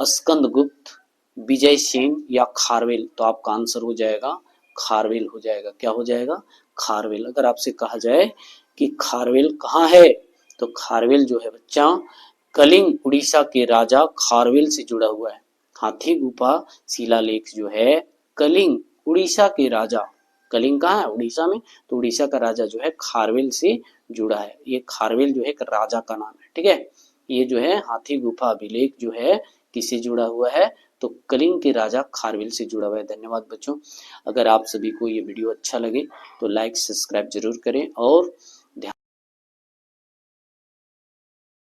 स्कंद गुप्त, विजय सेन या खारवेल। तो आपका आंसर हो जाएगा खारवेल हो जाएगा। क्या हो जाएगा? खारवेल। अगर आपसे कहा जाए कि खारवेल कहाँ है, तो खारवेल जो है बच्चा कलिंग उड़ीसा के राजा खारवेल से जुड़ा हुआ है। हाथी गुफा शिलालेख जो है कलिंग उड़ीसा के राजा, कलिंग कहाँ है? उड़ीसा में। तो उड़ीसा का राजा जो है खारवेल से जुड़ा है। ये खारवेल जो है एक राजा का नाम है। ठीक है। ये जो है हाथी गुफा अभिलेख जो है किससे जुड़ा हुआ है? तो कलिंग के राजा खारवेल से जुड़ा हुआ है। धन्यवाद बच्चों। अगर आप सभी को ये वीडियो अच्छा लगे तो लाइक सब्सक्राइब जरूर करें, और